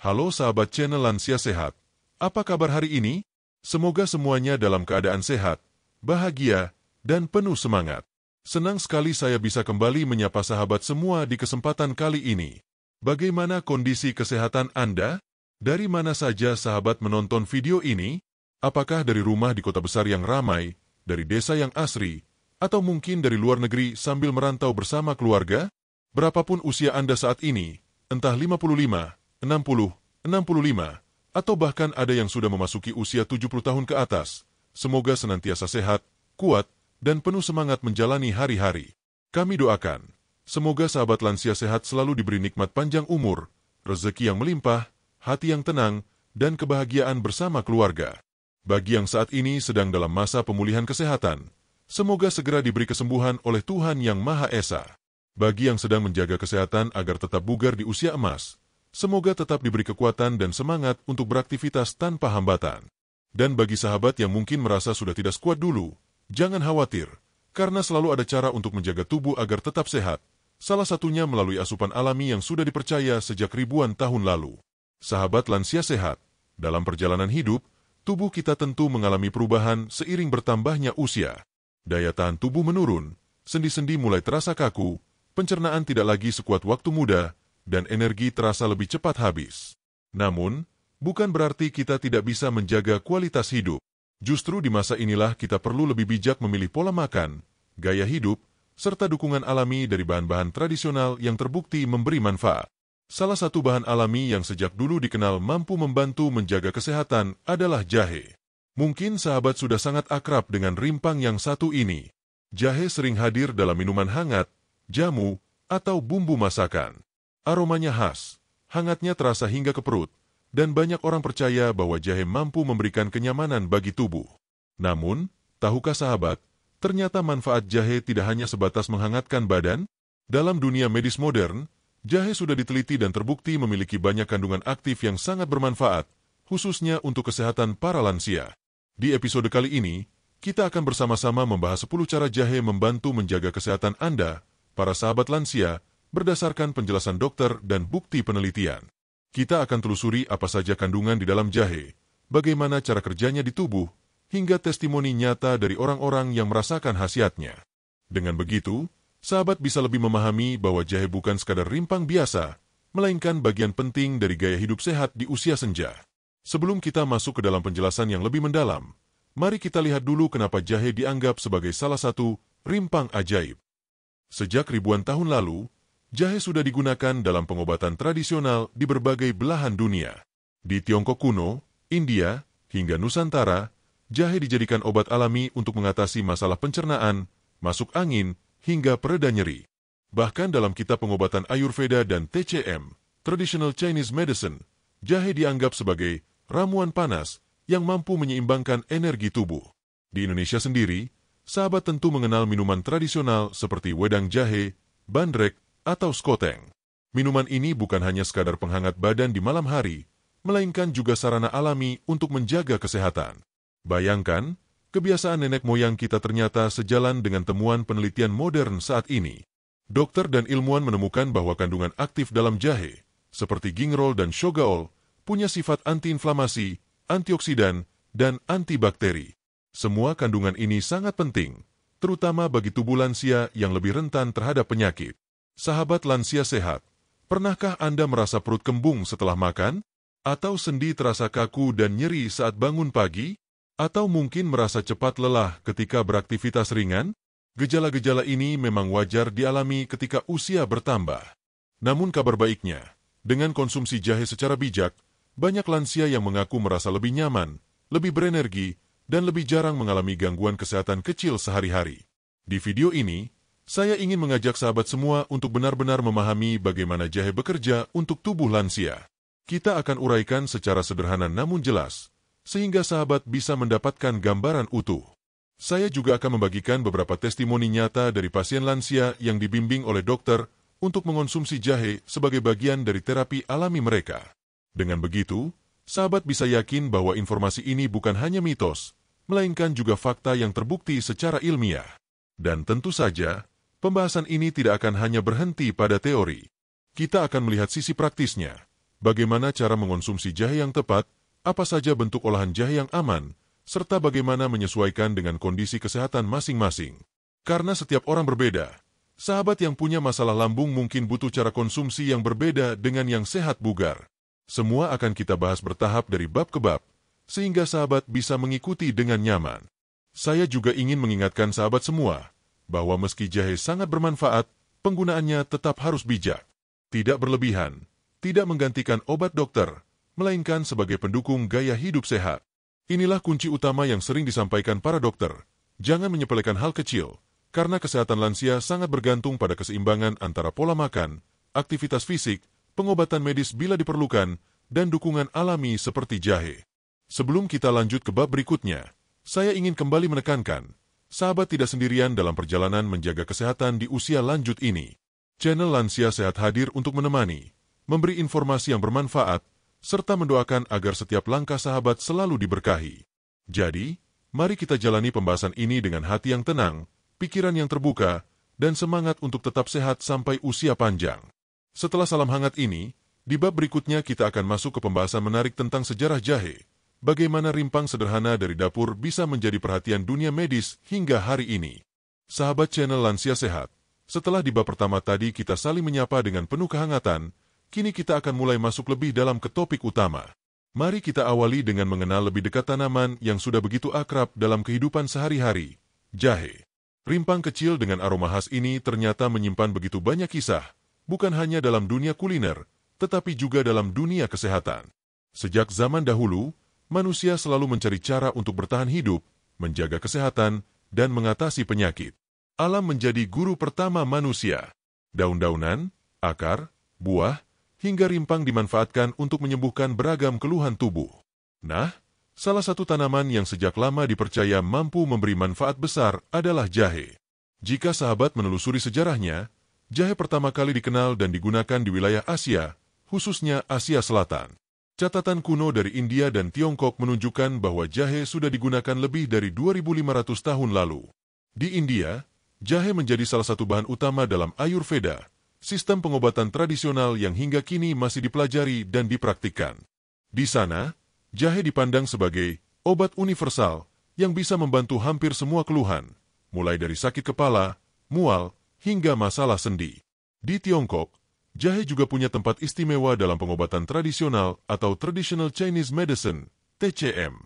Halo sahabat channel Lansia Sehat. Apa kabar hari ini? Semoga semuanya dalam keadaan sehat, bahagia, dan penuh semangat. Senang sekali saya bisa kembali menyapa sahabat semua di kesempatan kali ini. Bagaimana kondisi kesehatan Anda? Dari mana saja sahabat menonton video ini? Apakah dari rumah di kota besar yang ramai, dari desa yang asri, atau mungkin dari luar negeri sambil merantau bersama keluarga? Berapapun usia Anda saat ini, entah 55, 60, 65, atau bahkan ada yang sudah memasuki usia 70 tahun ke atas, semoga senantiasa sehat, kuat, dan penuh semangat menjalani hari-hari. Kami doakan, semoga sahabat lansia sehat selalu diberi nikmat panjang umur, rezeki yang melimpah, hati yang tenang, dan kebahagiaan bersama keluarga. Bagi yang saat ini sedang dalam masa pemulihan kesehatan, semoga segera diberi kesembuhan oleh Tuhan Yang Maha Esa. Bagi yang sedang menjaga kesehatan agar tetap bugar di usia emas, semoga tetap diberi kekuatan dan semangat untuk beraktivitas tanpa hambatan. Dan bagi sahabat yang mungkin merasa sudah tidak sekuat dulu, jangan khawatir, karena selalu ada cara untuk menjaga tubuh agar tetap sehat, salah satunya melalui asupan alami yang sudah dipercaya sejak ribuan tahun lalu. Sahabat lansia sehat, dalam perjalanan hidup, tubuh kita tentu mengalami perubahan seiring bertambahnya usia. Daya tahan tubuh menurun, sendi-sendi mulai terasa kaku, pencernaan tidak lagi sekuat waktu muda, dan energi terasa lebih cepat habis. Namun, bukan berarti kita tidak bisa menjaga kualitas hidup. Justru di masa inilah kita perlu lebih bijak memilih pola makan, gaya hidup, serta dukungan alami dari bahan-bahan tradisional yang terbukti memberi manfaat. Salah satu bahan alami yang sejak dulu dikenal mampu membantu menjaga kesehatan adalah jahe. Mungkin sahabat sudah sangat akrab dengan rimpang yang satu ini. Jahe sering hadir dalam minuman hangat, jamu, atau bumbu masakan. Aromanya khas, hangatnya terasa hingga ke perut, dan banyak orang percaya bahwa jahe mampu memberikan kenyamanan bagi tubuh. Namun, tahukah sahabat, ternyata manfaat jahe tidak hanya sebatas menghangatkan badan? Dalam dunia medis modern, jahe sudah diteliti dan terbukti memiliki banyak kandungan aktif yang sangat bermanfaat, khususnya untuk kesehatan para lansia. Di episode kali ini, kita akan bersama-sama membahas 10 cara jahe membantu menjaga kesehatan Anda, para sahabat lansia, berdasarkan penjelasan dokter dan bukti penelitian. Kita akan telusuri apa saja kandungan di dalam jahe, bagaimana cara kerjanya di tubuh, hingga testimoni nyata dari orang-orang yang merasakan khasiatnya. Dengan begitu, sahabat bisa lebih memahami bahwa jahe bukan sekadar rimpang biasa, melainkan bagian penting dari gaya hidup sehat di usia senja. Sebelum kita masuk ke dalam penjelasan yang lebih mendalam, mari kita lihat dulu kenapa jahe dianggap sebagai salah satu rimpang ajaib. Sejak ribuan tahun lalu, jahe sudah digunakan dalam pengobatan tradisional di berbagai belahan dunia. Di Tiongkok kuno, India, hingga Nusantara, jahe dijadikan obat alami untuk mengatasi masalah pencernaan, masuk angin, hingga pereda nyeri. Bahkan dalam kitab pengobatan Ayurveda dan TCM, Traditional Chinese Medicine, jahe dianggap sebagai ramuan panas yang mampu menyeimbangkan energi tubuh. Di Indonesia sendiri, sahabat tentu mengenal minuman tradisional seperti wedang jahe, bandrek, atau skoteng. Minuman ini bukan hanya sekadar penghangat badan di malam hari, melainkan juga sarana alami untuk menjaga kesehatan. Bayangkan, kebiasaan nenek moyang kita ternyata sejalan dengan temuan penelitian modern saat ini. Dokter dan ilmuwan menemukan bahwa kandungan aktif dalam jahe, seperti gingerol dan shogaol, punya sifat antiinflamasi, antioksidan, dan antibakteri. Semua kandungan ini sangat penting, terutama bagi tubuh lansia yang lebih rentan terhadap penyakit. Sahabat lansia sehat, pernahkah Anda merasa perut kembung setelah makan? Atau sendi terasa kaku dan nyeri saat bangun pagi? Atau mungkin merasa cepat lelah ketika beraktivitas ringan? Gejala-gejala ini memang wajar dialami ketika usia bertambah. Namun kabar baiknya, dengan konsumsi jahe secara bijak, banyak lansia yang mengaku merasa lebih nyaman, lebih berenergi, dan lebih jarang mengalami gangguan kesehatan kecil sehari-hari. Di video ini, saya ingin mengajak sahabat semua untuk benar-benar memahami bagaimana jahe bekerja untuk tubuh lansia. Kita akan uraikan secara sederhana namun jelas, sehingga sahabat bisa mendapatkan gambaran utuh. Saya juga akan membagikan beberapa testimoni nyata dari pasien lansia yang dibimbing oleh dokter untuk mengonsumsi jahe sebagai bagian dari terapi alami mereka. Dengan begitu, sahabat bisa yakin bahwa informasi ini bukan hanya mitos, melainkan juga fakta yang terbukti secara ilmiah. Dan tentu saja, pembahasan ini tidak akan hanya berhenti pada teori. Kita akan melihat sisi praktisnya, bagaimana cara mengonsumsi jahe yang tepat, apa saja bentuk olahan jahe yang aman, serta bagaimana menyesuaikan dengan kondisi kesehatan masing-masing. Karena setiap orang berbeda, sahabat yang punya masalah lambung mungkin butuh cara konsumsi yang berbeda dengan yang sehat bugar. Semua akan kita bahas bertahap dari bab ke bab, sehingga sahabat bisa mengikuti dengan nyaman. Saya juga ingin mengingatkan sahabat semua, bahwa meski jahe sangat bermanfaat, penggunaannya tetap harus bijak. Tidak berlebihan, tidak menggantikan obat dokter, melainkan sebagai pendukung gaya hidup sehat. Inilah kunci utama yang sering disampaikan para dokter. Jangan menyepelekan hal kecil, karena kesehatan lansia sangat bergantung pada keseimbangan antara pola makan, aktivitas fisik, pengobatan medis bila diperlukan, dan dukungan alami seperti jahe. Sebelum kita lanjut ke bab berikutnya, saya ingin kembali menekankan, sahabat tidak sendirian dalam perjalanan menjaga kesehatan di usia lanjut ini. Channel Lansia Sehat hadir untuk menemani, memberi informasi yang bermanfaat, serta mendoakan agar setiap langkah sahabat selalu diberkahi. Jadi, mari kita jalani pembahasan ini dengan hati yang tenang, pikiran yang terbuka, dan semangat untuk tetap sehat sampai usia panjang. Setelah salam hangat ini, di bab berikutnya kita akan masuk ke pembahasan menarik tentang sejarah jahe, bagaimana rimpang sederhana dari dapur bisa menjadi perhatian dunia medis hingga hari ini. Sahabat channel Lansia Sehat, setelah di bab pertama tadi kita saling menyapa dengan penuh kehangatan, kini kita akan mulai masuk lebih dalam ke topik utama. Mari kita awali dengan mengenal lebih dekat tanaman yang sudah begitu akrab dalam kehidupan sehari-hari, jahe. Rimpang kecil dengan aroma khas ini ternyata menyimpan begitu banyak kisah, bukan hanya dalam dunia kuliner, tetapi juga dalam dunia kesehatan. Sejak zaman dahulu, manusia selalu mencari cara untuk bertahan hidup, menjaga kesehatan, dan mengatasi penyakit. Alam menjadi guru pertama manusia. Daun-daunan, akar, buah, hingga rimpang dimanfaatkan untuk menyembuhkan beragam keluhan tubuh. Nah, salah satu tanaman yang sejak lama dipercaya mampu memberi manfaat besar adalah jahe. Jika sahabat menelusuri sejarahnya, jahe pertama kali dikenal dan digunakan di wilayah Asia, khususnya Asia Selatan. Catatan kuno dari India dan Tiongkok menunjukkan bahwa jahe sudah digunakan lebih dari 2.500 tahun lalu. Di India, jahe menjadi salah satu bahan utama dalam Ayurveda, sistem pengobatan tradisional yang hingga kini masih dipelajari dan dipraktikkan. Di sana, jahe dipandang sebagai obat universal yang bisa membantu hampir semua keluhan, mulai dari sakit kepala, mual, hingga masalah sendi. Di Tiongkok, jahe juga punya tempat istimewa dalam pengobatan tradisional atau Traditional Chinese Medicine, TCM.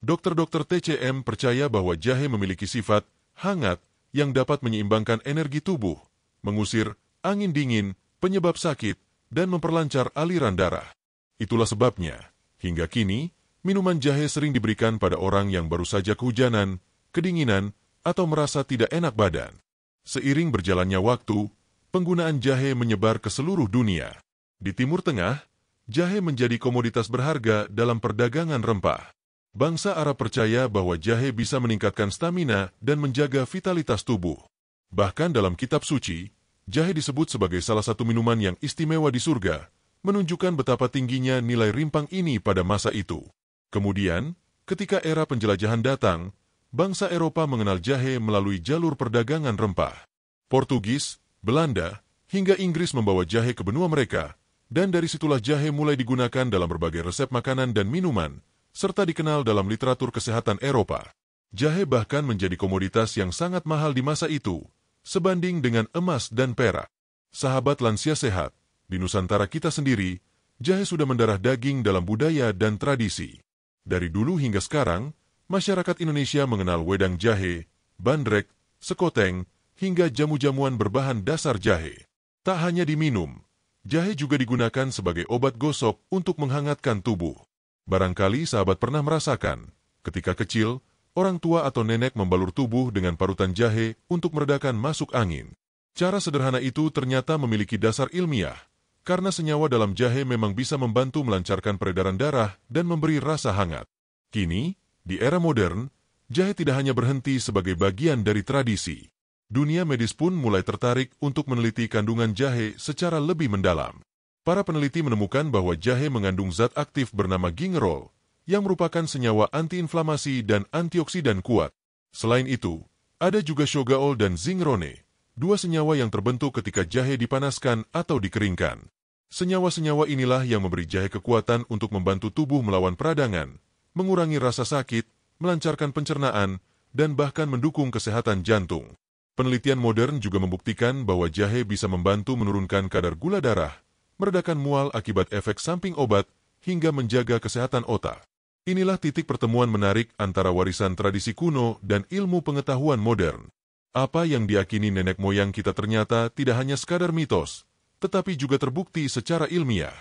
Dokter-dokter TCM percaya bahwa jahe memiliki sifat hangat yang dapat menyeimbangkan energi tubuh, mengusir angin dingin, penyebab sakit, dan memperlancar aliran darah. Itulah sebabnya, hingga kini, minuman jahe sering diberikan pada orang yang baru saja kehujanan, kedinginan, atau merasa tidak enak badan. Seiring berjalannya waktu, penggunaan jahe menyebar ke seluruh dunia. Di Timur Tengah, jahe menjadi komoditas berharga dalam perdagangan rempah. Bangsa Arab percaya bahwa jahe bisa meningkatkan stamina dan menjaga vitalitas tubuh. Bahkan dalam kitab suci, jahe disebut sebagai salah satu minuman yang istimewa di surga, menunjukkan betapa tingginya nilai rimpang ini pada masa itu. Kemudian, ketika era penjelajahan datang, bangsa Eropa mengenal jahe melalui jalur perdagangan rempah. Portugis, Belanda, hingga Inggris membawa jahe ke benua mereka, dan dari situlah jahe mulai digunakan dalam berbagai resep makanan dan minuman, serta dikenal dalam literatur kesehatan Eropa. Jahe bahkan menjadi komoditas yang sangat mahal di masa itu, sebanding dengan emas dan perak. Sahabat Lansia Sehat, di Nusantara kita sendiri, jahe sudah mendarah daging dalam budaya dan tradisi. Dari dulu hingga sekarang, masyarakat Indonesia mengenal wedang jahe, bandrek, sekoteng, hingga jamu-jamuan berbahan dasar jahe. Tak hanya diminum, jahe juga digunakan sebagai obat gosok untuk menghangatkan tubuh. Barangkali sahabat pernah merasakan, ketika kecil, orang tua atau nenek membalur tubuh dengan parutan jahe untuk meredakan masuk angin. Cara sederhana itu ternyata memiliki dasar ilmiah, karena senyawa dalam jahe memang bisa membantu melancarkan peredaran darah dan memberi rasa hangat. Kini, di era modern, jahe tidak hanya berhenti sebagai bagian dari tradisi. Dunia medis pun mulai tertarik untuk meneliti kandungan jahe secara lebih mendalam. Para peneliti menemukan bahwa jahe mengandung zat aktif bernama gingerol, yang merupakan senyawa antiinflamasi dan antioksidan kuat. Selain itu, ada juga shogaol dan zingrone, dua senyawa yang terbentuk ketika jahe dipanaskan atau dikeringkan. Senyawa-senyawa inilah yang memberi jahe kekuatan untuk membantu tubuh melawan peradangan, mengurangi rasa sakit, melancarkan pencernaan, dan bahkan mendukung kesehatan jantung. Penelitian modern juga membuktikan bahwa jahe bisa membantu menurunkan kadar gula darah, meredakan mual akibat efek samping obat, hingga menjaga kesehatan otak. Inilah titik pertemuan menarik antara warisan tradisi kuno dan ilmu pengetahuan modern. Apa yang diyakini nenek moyang kita ternyata tidak hanya sekadar mitos, tetapi juga terbukti secara ilmiah.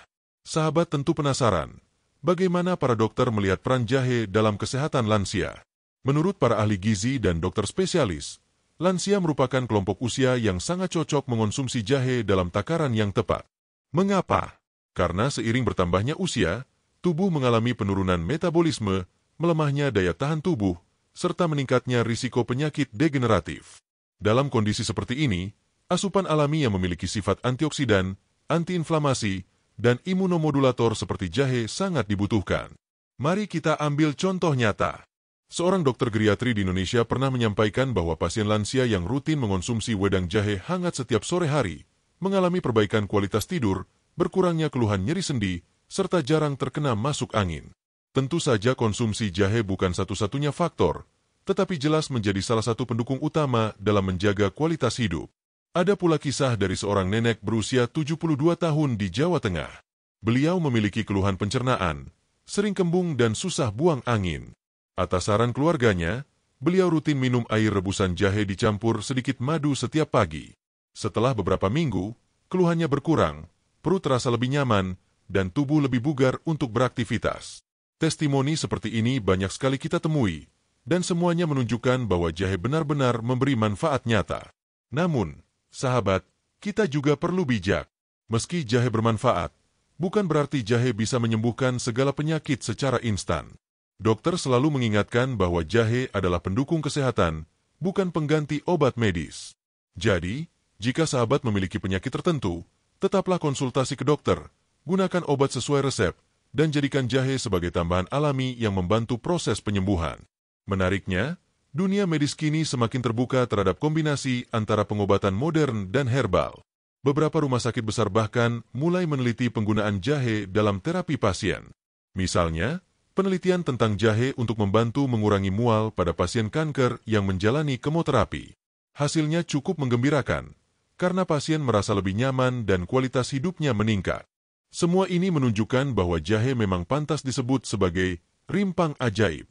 Sahabat tentu penasaran, bagaimana para dokter melihat peran jahe dalam kesehatan lansia. Menurut para ahli gizi dan dokter spesialis, lansia merupakan kelompok usia yang sangat cocok mengonsumsi jahe dalam takaran yang tepat. Mengapa? Karena seiring bertambahnya usia, tubuh mengalami penurunan metabolisme, melemahnya daya tahan tubuh, serta meningkatnya risiko penyakit degeneratif. Dalam kondisi seperti ini, asupan alami yang memiliki sifat antioksidan, antiinflamasi, dan imunomodulator seperti jahe sangat dibutuhkan. Mari kita ambil contoh nyata. Seorang dokter geriatri di Indonesia pernah menyampaikan bahwa pasien lansia yang rutin mengonsumsi wedang jahe hangat setiap sore hari mengalami perbaikan kualitas tidur, berkurangnya keluhan nyeri sendi, serta jarang terkena masuk angin. Tentu saja konsumsi jahe bukan satu-satunya faktor, tetapi jelas menjadi salah satu pendukung utama dalam menjaga kualitas hidup. Ada pula kisah dari seorang nenek berusia 72 tahun di Jawa Tengah. Beliau memiliki keluhan pencernaan, sering kembung dan susah buang angin. Atas saran keluarganya, beliau rutin minum air rebusan jahe dicampur sedikit madu setiap pagi. Setelah beberapa minggu, keluhannya berkurang, perut terasa lebih nyaman, dan tubuh lebih bugar untuk beraktivitas. Testimoni seperti ini banyak sekali kita temui, dan semuanya menunjukkan bahwa jahe benar-benar memberi manfaat nyata. Namun, sahabat, kita juga perlu bijak. Meski jahe bermanfaat, bukan berarti jahe bisa menyembuhkan segala penyakit secara instan. Dokter selalu mengingatkan bahwa jahe adalah pendukung kesehatan, bukan pengganti obat medis. Jadi, jika sahabat memiliki penyakit tertentu, tetaplah konsultasi ke dokter, gunakan obat sesuai resep, dan jadikan jahe sebagai tambahan alami yang membantu proses penyembuhan. Menariknya, dunia medis kini semakin terbuka terhadap kombinasi antara pengobatan modern dan herbal. Beberapa rumah sakit besar bahkan mulai meneliti penggunaan jahe dalam terapi pasien. Misalnya, penelitian tentang jahe untuk membantu mengurangi mual pada pasien kanker yang menjalani kemoterapi. Hasilnya cukup menggembirakan, karena pasien merasa lebih nyaman dan kualitas hidupnya meningkat. Semua ini menunjukkan bahwa jahe memang pantas disebut sebagai rimpang ajaib.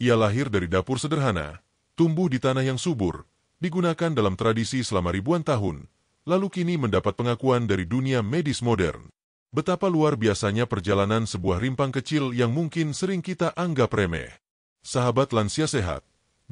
Ia lahir dari dapur sederhana, tumbuh di tanah yang subur, digunakan dalam tradisi selama ribuan tahun, lalu kini mendapat pengakuan dari dunia medis modern. Betapa luar biasanya perjalanan sebuah rimpang kecil yang mungkin sering kita anggap remeh. Sahabat lansia sehat,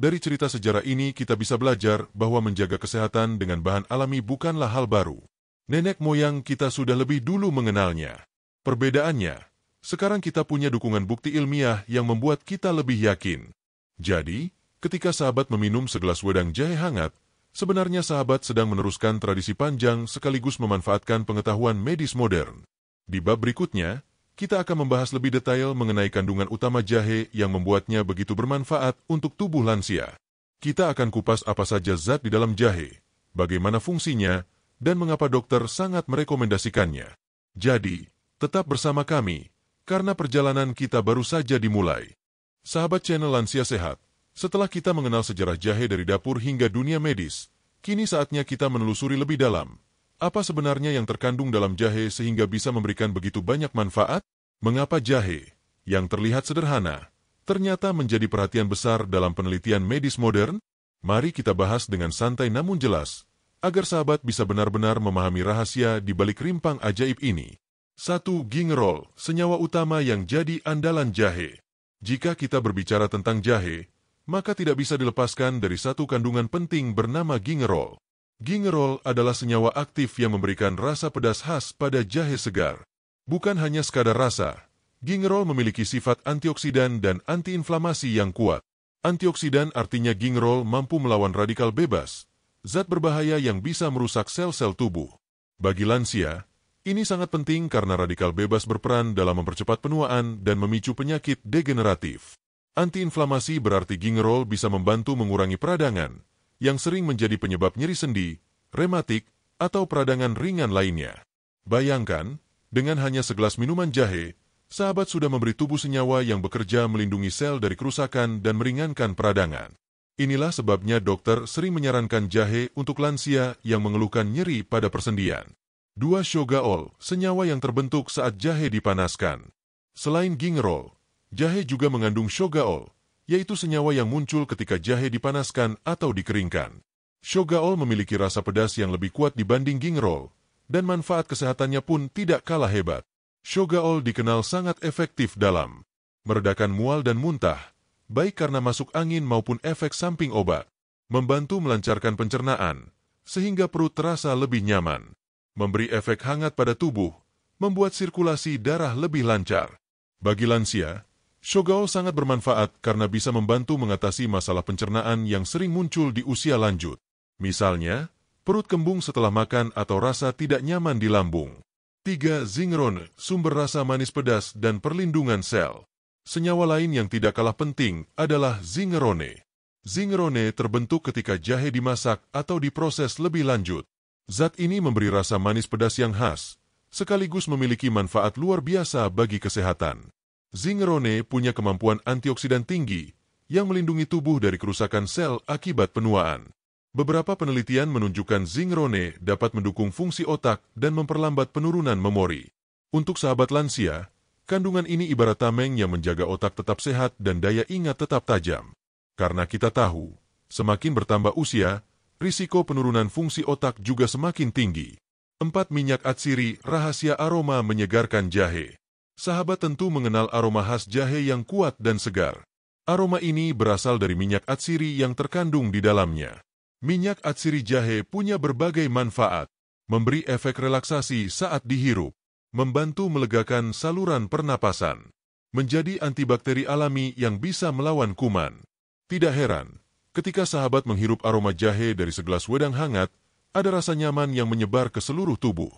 dari cerita sejarah ini kita bisa belajar bahwa menjaga kesehatan dengan bahan alami bukanlah hal baru. Nenek moyang kita sudah lebih dulu mengenalnya. Perbedaannya, sekarang kita punya dukungan bukti ilmiah yang membuat kita lebih yakin. Jadi, ketika sahabat meminum segelas wedang jahe hangat, sebenarnya sahabat sedang meneruskan tradisi panjang sekaligus memanfaatkan pengetahuan medis modern. Di bab berikutnya, kita akan membahas lebih detail mengenai kandungan utama jahe yang membuatnya begitu bermanfaat untuk tubuh lansia. Kita akan kupas apa saja zat di dalam jahe, bagaimana fungsinya, dan mengapa dokter sangat merekomendasikannya. Jadi, tetap bersama kami, karena perjalanan kita baru saja dimulai. Sahabat channel Lansia Sehat, setelah kita mengenal sejarah jahe dari dapur hingga dunia medis, kini saatnya kita menelusuri lebih dalam. Apa sebenarnya yang terkandung dalam jahe sehingga bisa memberikan begitu banyak manfaat? Mengapa jahe, yang terlihat sederhana, ternyata menjadi perhatian besar dalam penelitian medis modern? Mari kita bahas dengan santai namun jelas, agar sahabat bisa benar-benar memahami rahasia di balik rimpang ajaib ini. 1. Gingerol, senyawa utama yang jadi andalan jahe. Jika kita berbicara tentang jahe, maka tidak bisa dilepaskan dari satu kandungan penting bernama gingerol. Gingerol adalah senyawa aktif yang memberikan rasa pedas khas pada jahe segar. Bukan hanya sekadar rasa, gingerol memiliki sifat antioksidan dan antiinflamasi yang kuat. Antioksidan artinya gingerol mampu melawan radikal bebas, zat berbahaya yang bisa merusak sel-sel tubuh. Bagi lansia, ini sangat penting karena radikal bebas berperan dalam mempercepat penuaan dan memicu penyakit degeneratif. Antiinflamasi berarti gingerol bisa membantu mengurangi peradangan, yang sering menjadi penyebab nyeri sendi, rematik, atau peradangan ringan lainnya. Bayangkan, Dengan hanya segelas minuman jahe, sahabat sudah memberi tubuh senyawa yang bekerja melindungi sel dari kerusakan dan meringankan peradangan. Inilah sebabnya dokter sering menyarankan jahe untuk lansia yang mengeluhkan nyeri pada persendian. 2. Shogaol, senyawa yang terbentuk saat jahe dipanaskan. Selain gingerol, jahe juga mengandung shogaol, yaitu senyawa yang muncul ketika jahe dipanaskan atau dikeringkan. Shogaol memiliki rasa pedas yang lebih kuat dibanding gingerol, dan manfaat kesehatannya pun tidak kalah hebat. Shogaol dikenal sangat efektif dalam meredakan mual dan muntah, baik karena masuk angin maupun efek samping obat, membantu melancarkan pencernaan, sehingga perut terasa lebih nyaman, memberi efek hangat pada tubuh, membuat sirkulasi darah lebih lancar. Bagi lansia, shogaol sangat bermanfaat karena bisa membantu mengatasi masalah pencernaan yang sering muncul di usia lanjut. Misalnya, perut kembung setelah makan atau rasa tidak nyaman di lambung. 3. Zingerone, sumber rasa manis pedas dan perlindungan sel. Senyawa lain yang tidak kalah penting adalah zingerone. Zingerone terbentuk ketika jahe dimasak atau diproses lebih lanjut. Zat ini memberi rasa manis pedas yang khas, sekaligus memiliki manfaat luar biasa bagi kesehatan. Zingerone punya kemampuan antioksidan tinggi yang melindungi tubuh dari kerusakan sel akibat penuaan. Beberapa penelitian menunjukkan zingerone dapat mendukung fungsi otak dan memperlambat penurunan memori. Untuk sahabat lansia, kandungan ini ibarat tameng yang menjaga otak tetap sehat dan daya ingat tetap tajam. Karena kita tahu, semakin bertambah usia, risiko penurunan fungsi otak juga semakin tinggi. 4. Minyak atsiri, rahasia aroma menyegarkan jahe. Sahabat tentu mengenal aroma khas jahe yang kuat dan segar. Aroma ini berasal dari minyak atsiri yang terkandung di dalamnya. Minyak atsiri jahe punya berbagai manfaat, memberi efek relaksasi saat dihirup, membantu melegakan saluran pernapasan, menjadi antibakteri alami yang bisa melawan kuman. Tidak heran, ketika sahabat menghirup aroma jahe dari segelas wedang hangat, ada rasa nyaman yang menyebar ke seluruh tubuh.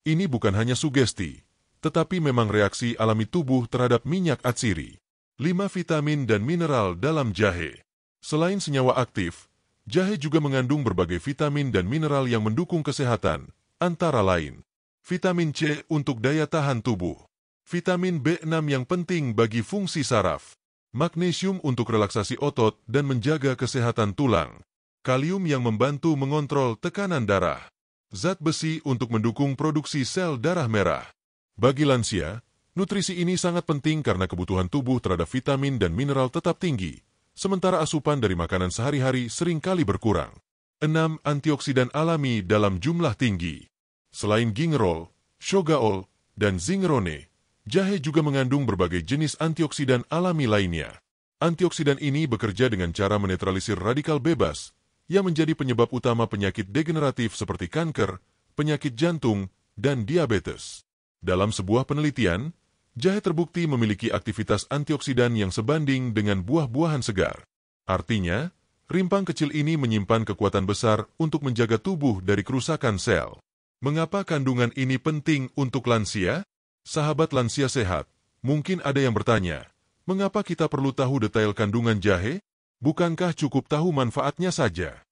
Ini bukan hanya sugesti, tetapi memang reaksi alami tubuh terhadap minyak atsiri. 5. Vitamin dan mineral dalam jahe. Selain senyawa aktif, jahe juga mengandung berbagai vitamin dan mineral yang mendukung kesehatan, antara lain vitamin C untuk daya tahan tubuh, vitamin B6 yang penting bagi fungsi saraf, magnesium untuk relaksasi otot dan menjaga kesehatan tulang, kalium yang membantu mengontrol tekanan darah, zat besi untuk mendukung produksi sel darah merah. Bagi lansia, nutrisi ini sangat penting karena kebutuhan tubuh terhadap vitamin dan mineral tetap tinggi, sementara asupan dari makanan sehari-hari seringkali berkurang. 6. Antioksidan alami dalam jumlah tinggi. Selain gingerol, shogaol, dan zingerone, jahe juga mengandung berbagai jenis antioksidan alami lainnya. Antioksidan ini bekerja dengan cara menetralisir radikal bebas, yang menjadi penyebab utama penyakit degeneratif seperti kanker, penyakit jantung, dan diabetes. Dalam sebuah penelitian, jahe terbukti memiliki aktivitas antioksidan yang sebanding dengan buah-buahan segar. Artinya, rimpang kecil ini menyimpan kekuatan besar untuk menjaga tubuh dari kerusakan sel. Mengapa kandungan ini penting untuk lansia? Sahabat lansia sehat, mungkin ada yang bertanya, mengapa kita perlu tahu detail kandungan jahe? Bukankah cukup tahu manfaatnya saja?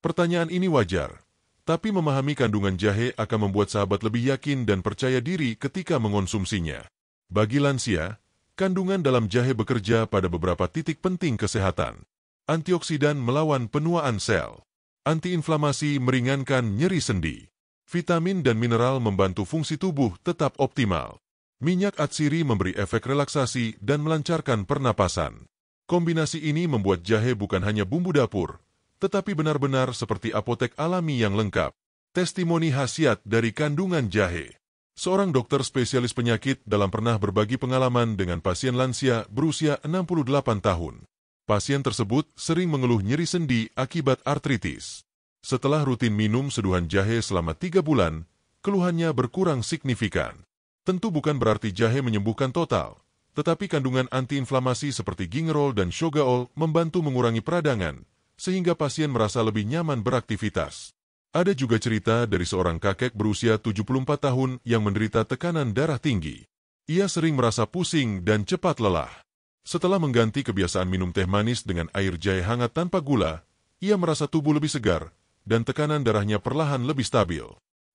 Pertanyaan ini wajar, tapi memahami kandungan jahe akan membuat sahabat lebih yakin dan percaya diri ketika mengonsumsinya. Bagi lansia, kandungan dalam jahe bekerja pada beberapa titik penting kesehatan. Antioksidan melawan penuaan sel. Antiinflamasi meringankan nyeri sendi. Vitamin dan mineral membantu fungsi tubuh tetap optimal. Minyak atsiri memberi efek relaksasi dan melancarkan pernapasan. Kombinasi ini membuat jahe bukan hanya bumbu dapur, tetapi benar-benar seperti apotek alami yang lengkap. Testimoni khasiat dari kandungan jahe. Seorang dokter spesialis penyakit dalam pernah berbagi pengalaman dengan pasien lansia berusia 68 tahun. Pasien tersebut sering mengeluh nyeri sendi akibat artritis. Setelah rutin minum seduhan jahe selama 3 bulan, keluhannya berkurang signifikan. Tentu bukan berarti jahe menyembuhkan total, tetapi kandungan antiinflamasi seperti gingerol dan shogaol membantu mengurangi peradangan, sehingga pasien merasa lebih nyaman beraktivitas. Ada juga cerita dari seorang kakek berusia 74 tahun yang menderita tekanan darah tinggi. Ia sering merasa pusing dan cepat lelah. Setelah mengganti kebiasaan minum teh manis dengan air jahe hangat tanpa gula, ia merasa tubuh lebih segar, dan tekanan darahnya perlahan lebih stabil.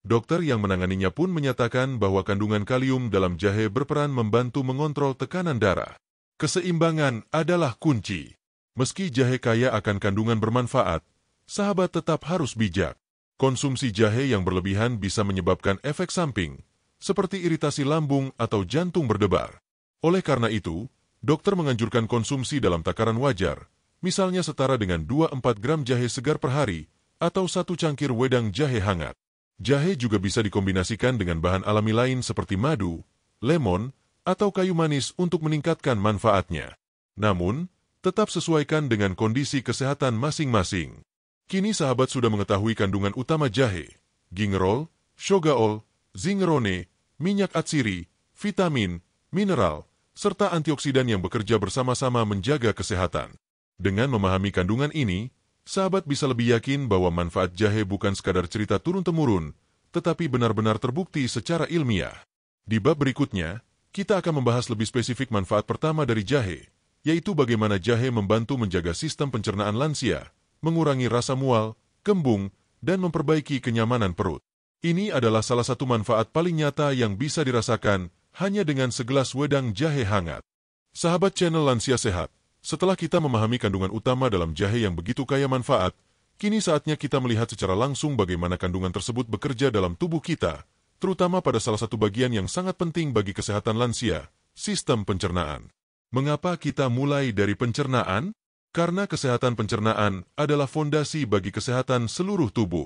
Dokter yang menanganinya pun menyatakan bahwa kandungan kalium dalam jahe berperan membantu mengontrol tekanan darah. Keseimbangan adalah kunci. Meski jahe kaya akan kandungan bermanfaat, sahabat tetap harus bijak. Konsumsi jahe yang berlebihan bisa menyebabkan efek samping, seperti iritasi lambung atau jantung berdebar. Oleh karena itu, dokter menganjurkan konsumsi dalam takaran wajar, misalnya setara dengan 2-4 gram jahe segar per hari, atau 1 cangkir wedang jahe hangat. Jahe juga bisa dikombinasikan dengan bahan alami lain seperti madu, lemon, atau kayu manis untuk meningkatkan manfaatnya. Namun, tetap sesuaikan dengan kondisi kesehatan masing-masing. Kini sahabat sudah mengetahui kandungan utama jahe, gingerol, shogaol, zingerone, minyak atsiri, vitamin, mineral, serta antioksidan yang bekerja bersama-sama menjaga kesehatan. Dengan memahami kandungan ini, sahabat bisa lebih yakin bahwa manfaat jahe bukan sekadar cerita turun-temurun, tetapi benar-benar terbukti secara ilmiah. Di bab berikutnya, kita akan membahas lebih spesifik manfaat pertama dari jahe, yaitu bagaimana jahe membantu menjaga sistem pencernaan lansia, mengurangi rasa mual, kembung, dan memperbaiki kenyamanan perut. Ini adalah salah satu manfaat paling nyata yang bisa dirasakan hanya dengan segelas wedang jahe hangat. Sahabat channel Lansia Sehat, setelah kita memahami kandungan utama dalam jahe yang begitu kaya manfaat, kini saatnya kita melihat secara langsung bagaimana kandungan tersebut bekerja dalam tubuh kita, terutama pada salah satu bagian yang sangat penting bagi kesehatan lansia, sistem pencernaan. Mengapa kita mulai dari pencernaan? Karena kesehatan pencernaan adalah fondasi bagi kesehatan seluruh tubuh.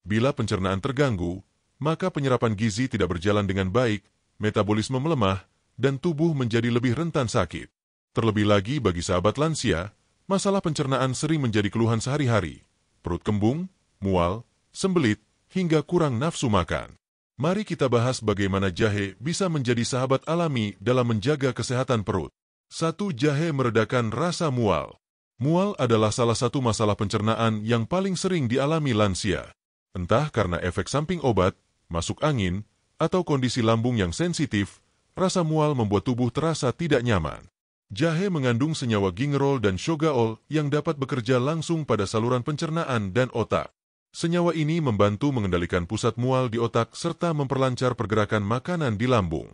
Bila pencernaan terganggu, maka penyerapan gizi tidak berjalan dengan baik, metabolisme melemah, dan tubuh menjadi lebih rentan sakit. Terlebih lagi bagi sahabat lansia, masalah pencernaan sering menjadi keluhan sehari-hari. Perut kembung, mual, sembelit, hingga kurang nafsu makan. Mari kita bahas bagaimana jahe bisa menjadi sahabat alami dalam menjaga kesehatan perut. 1. Jahe meredakan rasa mual. Mual adalah salah satu masalah pencernaan yang paling sering dialami lansia. Entah karena efek samping obat, masuk angin, atau kondisi lambung yang sensitif, rasa mual membuat tubuh terasa tidak nyaman. Jahe mengandung senyawa gingerol dan shogaol yang dapat bekerja langsung pada saluran pencernaan dan otak. Senyawa ini membantu mengendalikan pusat mual di otak serta memperlancar pergerakan makanan di lambung.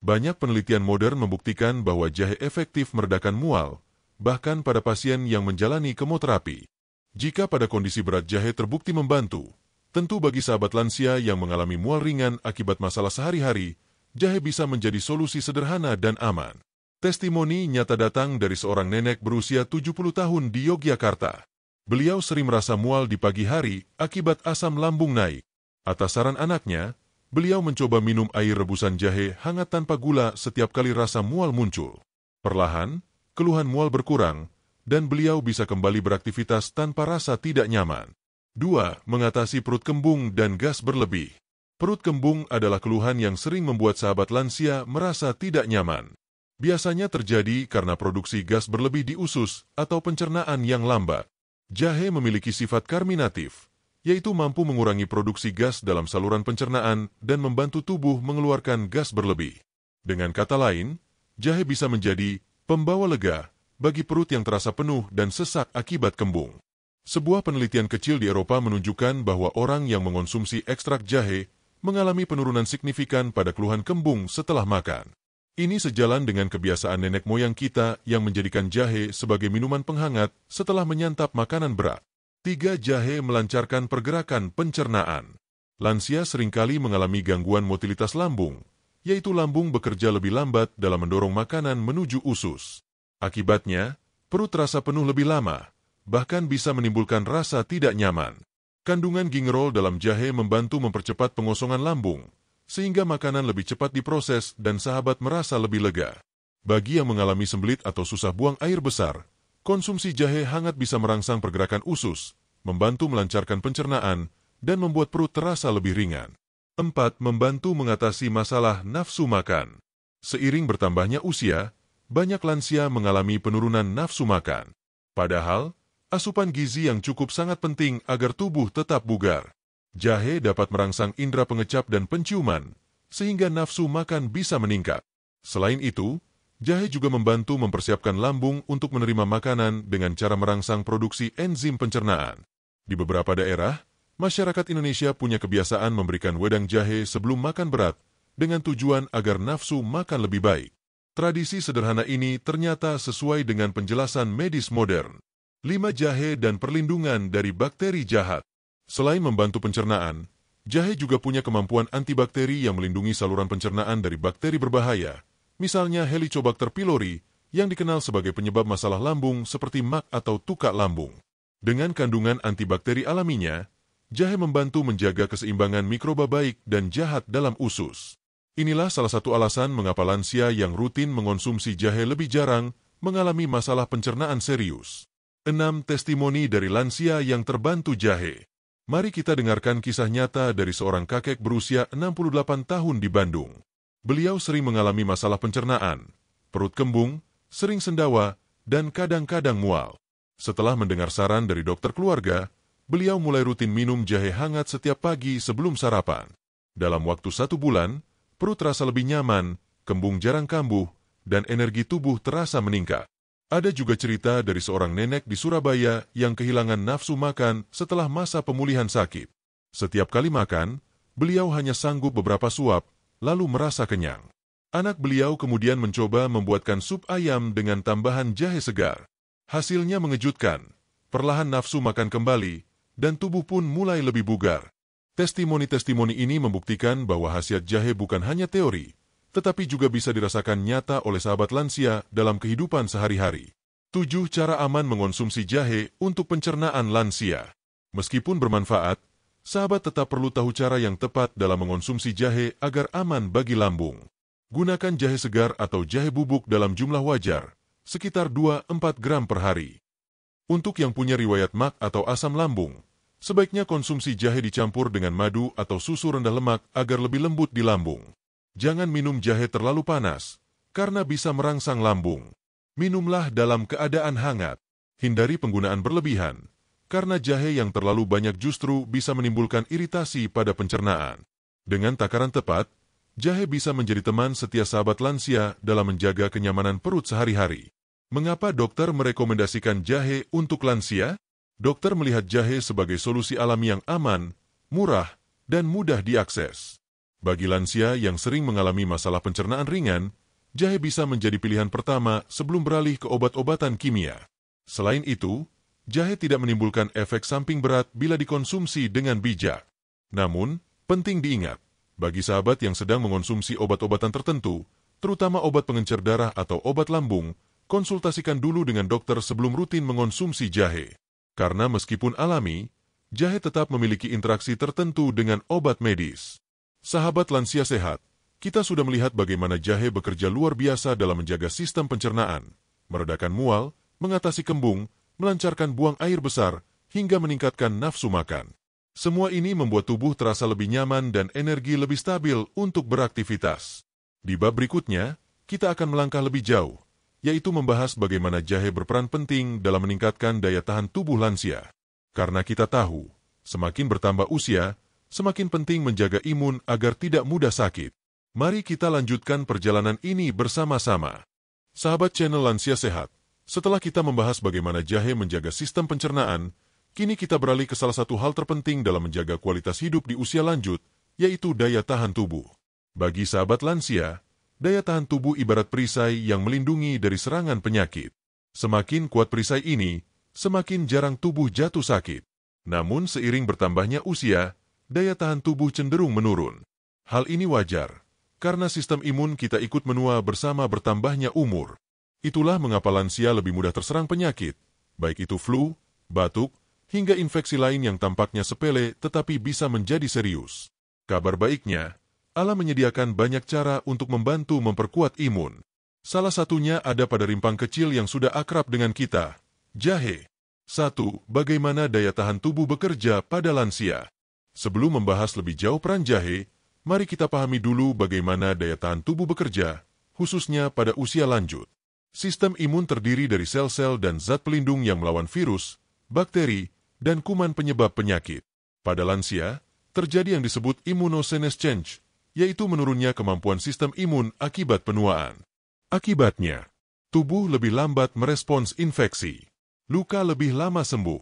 Banyak penelitian modern membuktikan bahwa jahe efektif meredakan mual, bahkan pada pasien yang menjalani kemoterapi. Jika pada kondisi berat jahe terbukti membantu, tentu bagi sahabat lansia yang mengalami mual ringan akibat masalah sehari-hari, jahe bisa menjadi solusi sederhana dan aman. Testimoni nyata datang dari seorang nenek berusia 70 tahun di Yogyakarta. Beliau sering merasa mual di pagi hari akibat asam lambung naik. Atas saran anaknya, beliau mencoba minum air rebusan jahe hangat tanpa gula setiap kali rasa mual muncul. Perlahan, keluhan mual berkurang, dan beliau bisa kembali beraktivitas tanpa rasa tidak nyaman. 2. Mengatasi perut kembung dan gas berlebih. Perut kembung adalah keluhan yang sering membuat sahabat lansia merasa tidak nyaman. Biasanya terjadi karena produksi gas berlebih di usus atau pencernaan yang lambat. Jahe memiliki sifat karminatif, yaitu mampu mengurangi produksi gas dalam saluran pencernaan dan membantu tubuh mengeluarkan gas berlebih. Dengan kata lain, jahe bisa menjadi pembawa lega bagi perut yang terasa penuh dan sesak akibat kembung. Sebuah penelitian kecil di Eropa menunjukkan bahwa orang yang mengonsumsi ekstrak jahe mengalami penurunan signifikan pada keluhan kembung setelah makan. Ini sejalan dengan kebiasaan nenek moyang kita yang menjadikan jahe sebagai minuman penghangat setelah menyantap makanan berat. 3. Jahe melancarkan pergerakan pencernaan. Lansia seringkali mengalami gangguan motilitas lambung, yaitu lambung bekerja lebih lambat dalam mendorong makanan menuju usus. Akibatnya, perut terasa penuh lebih lama, bahkan bisa menimbulkan rasa tidak nyaman. Kandungan gingerol dalam jahe membantu mempercepat pengosongan lambung, sehingga makanan lebih cepat diproses dan sahabat merasa lebih lega. Bagi yang mengalami sembelit atau susah buang air besar, konsumsi jahe hangat bisa merangsang pergerakan usus, membantu melancarkan pencernaan, dan membuat perut terasa lebih ringan. 4. Membantu mengatasi masalah nafsu makan. Seiring bertambahnya usia, banyak lansia mengalami penurunan nafsu makan. Padahal, asupan gizi yang cukup sangat penting agar tubuh tetap bugar. Jahe dapat merangsang indera pengecap dan penciuman, sehingga nafsu makan bisa meningkat. Selain itu, jahe juga membantu mempersiapkan lambung untuk menerima makanan dengan cara merangsang produksi enzim pencernaan. Di beberapa daerah, masyarakat Indonesia punya kebiasaan memberikan wedang jahe sebelum makan berat dengan tujuan agar nafsu makan lebih baik. Tradisi sederhana ini ternyata sesuai dengan penjelasan medis modern. 5 jahe dan perlindungan dari bakteri jahat. Selain membantu pencernaan, jahe juga punya kemampuan antibakteri yang melindungi saluran pencernaan dari bakteri berbahaya, misalnya Helicobacter pylori yang dikenal sebagai penyebab masalah lambung seperti MAC atau tukak lambung. Dengan kandungan antibakteri alaminya, jahe membantu menjaga keseimbangan mikroba baik dan jahat dalam usus. Inilah salah satu alasan mengapa lansia yang rutin mengonsumsi jahe lebih jarang mengalami masalah pencernaan serius. 6 testimoni dari lansia yang terbantu jahe. Mari kita dengarkan kisah nyata dari seorang kakek berusia 68 tahun di Bandung. Beliau sering mengalami masalah pencernaan, perut kembung, sering sendawa, dan kadang-kadang mual. Setelah mendengar saran dari dokter keluarga, beliau mulai rutin minum jahe hangat setiap pagi sebelum sarapan. Dalam waktu 1 bulan, perut terasa lebih nyaman, kembung jarang kambuh, dan energi tubuh terasa meningkat. Ada juga cerita dari seorang nenek di Surabaya yang kehilangan nafsu makan setelah masa pemulihan sakit. Setiap kali makan, beliau hanya sanggup beberapa suap, lalu merasa kenyang. Anak beliau kemudian mencoba membuatkan sup ayam dengan tambahan jahe segar. Hasilnya mengejutkan, perlahan nafsu makan kembali, dan tubuh pun mulai lebih bugar. Testimoni-testimoni ini membuktikan bahwa khasiat jahe bukan hanya teori, tetapi juga bisa dirasakan nyata oleh sahabat lansia dalam kehidupan sehari-hari. 7 cara aman mengonsumsi jahe untuk pencernaan lansia. Meskipun bermanfaat, sahabat tetap perlu tahu cara yang tepat dalam mengonsumsi jahe agar aman bagi lambung. Gunakan jahe segar atau jahe bubuk dalam jumlah wajar, sekitar 2-4 gram per hari. Untuk yang punya riwayat MAC atau asam lambung, sebaiknya konsumsi jahe dicampur dengan madu atau susu rendah lemak agar lebih lembut di lambung. Jangan minum jahe terlalu panas, karena bisa merangsang lambung. Minumlah dalam keadaan hangat. Hindari penggunaan berlebihan, karena jahe yang terlalu banyak justru bisa menimbulkan iritasi pada pencernaan. Dengan takaran tepat, jahe bisa menjadi teman setia sahabat lansia dalam menjaga kenyamanan perut sehari-hari. Mengapa dokter merekomendasikan jahe untuk lansia? Dokter melihat jahe sebagai solusi alami yang aman, murah, dan mudah diakses. Bagi lansia yang sering mengalami masalah pencernaan ringan, jahe bisa menjadi pilihan pertama sebelum beralih ke obat-obatan kimia. Selain itu, jahe tidak menimbulkan efek samping berat bila dikonsumsi dengan bijak. Namun, penting diingat, bagi sahabat yang sedang mengonsumsi obat-obatan tertentu, terutama obat pengencer darah atau obat lambung, konsultasikan dulu dengan dokter sebelum rutin mengonsumsi jahe. Karena meskipun alami, jahe tetap memiliki interaksi tertentu dengan obat medis. Sahabat lansia sehat, kita sudah melihat bagaimana jahe bekerja luar biasa dalam menjaga sistem pencernaan, meredakan mual, mengatasi kembung, melancarkan buang air besar, hingga meningkatkan nafsu makan. Semua ini membuat tubuh terasa lebih nyaman dan energi lebih stabil untuk beraktivitas. Di bab berikutnya, kita akan melangkah lebih jauh, yaitu membahas bagaimana jahe berperan penting dalam meningkatkan daya tahan tubuh lansia. Karena kita tahu, semakin bertambah usia, semakin penting menjaga imun agar tidak mudah sakit. Mari kita lanjutkan perjalanan ini bersama-sama. Sahabat channel Lansia Sehat, setelah kita membahas bagaimana jahe menjaga sistem pencernaan, kini kita beralih ke salah satu hal terpenting dalam menjaga kualitas hidup di usia lanjut, yaitu daya tahan tubuh. Bagi sahabat lansia, daya tahan tubuh ibarat perisai yang melindungi dari serangan penyakit. Semakin kuat perisai ini, semakin jarang tubuh jatuh sakit. Namun seiring bertambahnya usia, daya tahan tubuh cenderung menurun. Hal ini wajar, karena sistem imun kita ikut menua bersama bertambahnya umur. Itulah mengapa lansia lebih mudah terserang penyakit, baik itu flu, batuk, hingga infeksi lain yang tampaknya sepele tetapi bisa menjadi serius. Kabar baiknya, Allah menyediakan banyak cara untuk membantu memperkuat imun. Salah satunya ada pada rimpang kecil yang sudah akrab dengan kita, jahe. 1. Bagaimana daya tahan tubuh bekerja pada lansia? Sebelum membahas lebih jauh peran jahe, mari kita pahami dulu bagaimana daya tahan tubuh bekerja, khususnya pada usia lanjut. Sistem imun terdiri dari sel-sel dan zat pelindung yang melawan virus, bakteri, dan kuman penyebab penyakit. Pada lansia, terjadi yang disebut immunosenescence, yaitu menurunnya kemampuan sistem imun akibat penuaan. Akibatnya, tubuh lebih lambat merespons infeksi, luka lebih lama sembuh,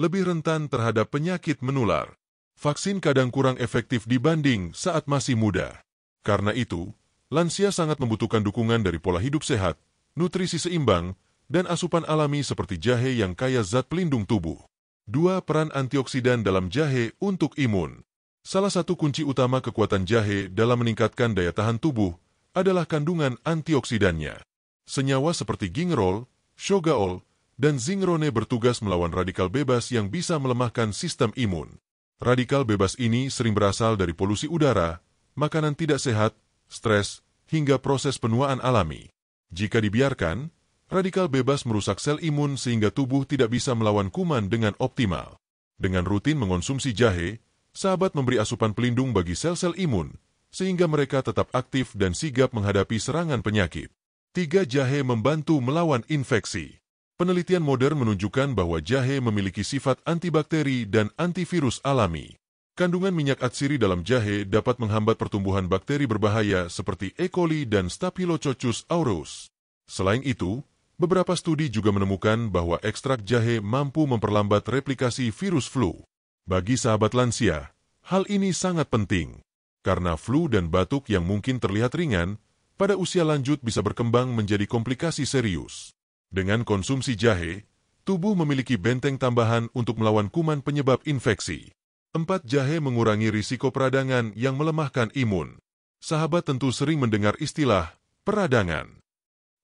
lebih rentan terhadap penyakit menular. Vaksin kadang kurang efektif dibanding saat masih muda. Karena itu, lansia sangat membutuhkan dukungan dari pola hidup sehat, nutrisi seimbang, dan asupan alami seperti jahe yang kaya zat pelindung tubuh. 2. Peran antioksidan dalam jahe untuk imun. Salah satu kunci utama kekuatan jahe dalam meningkatkan daya tahan tubuh adalah kandungan antioksidannya. Senyawa seperti gingerol, shogaol, dan zingrone bertugas melawan radikal bebas yang bisa melemahkan sistem imun. Radikal bebas ini sering berasal dari polusi udara, makanan tidak sehat, stres, hingga proses penuaan alami. Jika dibiarkan, radikal bebas merusak sel imun sehingga tubuh tidak bisa melawan kuman dengan optimal. Dengan rutin mengonsumsi jahe, sahabat memberi asupan pelindung bagi sel-sel imun, sehingga mereka tetap aktif dan sigap menghadapi serangan penyakit. 3. Jahe membantu melawan infeksi. Penelitian modern menunjukkan bahwa jahe memiliki sifat antibakteri dan antivirus alami. Kandungan minyak atsiri dalam jahe dapat menghambat pertumbuhan bakteri berbahaya seperti E. coli dan Staphylococcus aureus. Selain itu, beberapa studi juga menemukan bahwa ekstrak jahe mampu memperlambat replikasi virus flu. Bagi sahabat lansia, hal ini sangat penting, karena flu dan batuk yang mungkin terlihat ringan, pada usia lanjut bisa berkembang menjadi komplikasi serius. Dengan konsumsi jahe, tubuh memiliki benteng tambahan untuk melawan kuman penyebab infeksi. 4. Jahe mengurangi risiko peradangan yang melemahkan imun. Sahabat tentu sering mendengar istilah peradangan.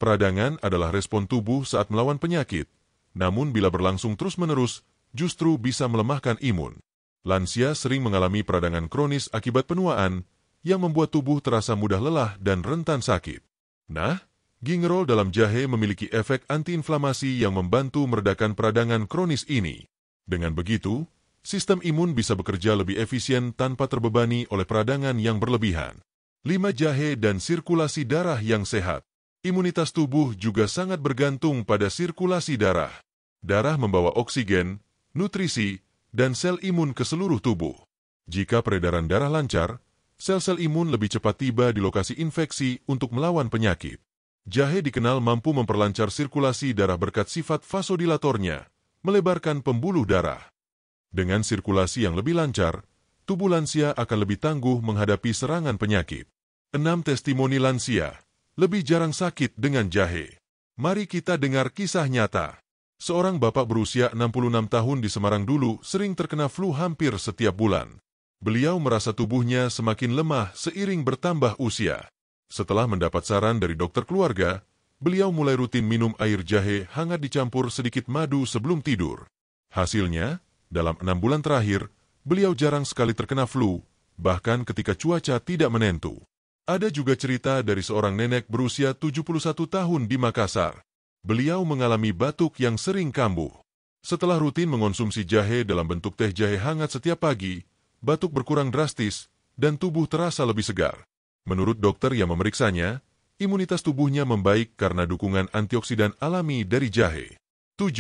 Peradangan adalah respon tubuh saat melawan penyakit, namun bila berlangsung terus-menerus, justru bisa melemahkan imun. Lansia sering mengalami peradangan kronis akibat penuaan, yang membuat tubuh terasa mudah lelah dan rentan sakit. Nah, gingerol dalam jahe memiliki efek antiinflamasi yang membantu meredakan peradangan kronis ini. Dengan begitu, sistem imun bisa bekerja lebih efisien tanpa terbebani oleh peradangan yang berlebihan. 5. Jahe dan sirkulasi darah yang sehat. Imunitas tubuh juga sangat bergantung pada sirkulasi darah. Darah membawa oksigen, nutrisi, dan sel imun ke seluruh tubuh. Jika peredaran darah lancar, sel-sel imun lebih cepat tiba di lokasi infeksi untuk melawan penyakit. Jahe dikenal mampu memperlancar sirkulasi darah berkat sifat vasodilatornya, melebarkan pembuluh darah. Dengan sirkulasi yang lebih lancar, tubuh lansia akan lebih tangguh menghadapi serangan penyakit. 6. Testimoni lansia, lebih jarang sakit dengan jahe. Mari kita dengar kisah nyata. Seorang bapak berusia 66 tahun di Semarang dulu sering terkena flu hampir setiap bulan. Beliau merasa tubuhnya semakin lemah seiring bertambah usia. Setelah mendapat saran dari dokter keluarga, beliau mulai rutin minum air jahe hangat dicampur sedikit madu sebelum tidur. Hasilnya, dalam 6 bulan terakhir, beliau jarang sekali terkena flu, bahkan ketika cuaca tidak menentu. Ada juga cerita dari seorang nenek berusia 71 tahun di Makassar. Beliau mengalami batuk yang sering kambuh. Setelah rutin mengonsumsi jahe dalam bentuk teh jahe hangat setiap pagi, batuk berkurang drastis, dan tubuh terasa lebih segar. Menurut dokter yang memeriksanya, imunitas tubuhnya membaik karena dukungan antioksidan alami dari jahe. 7.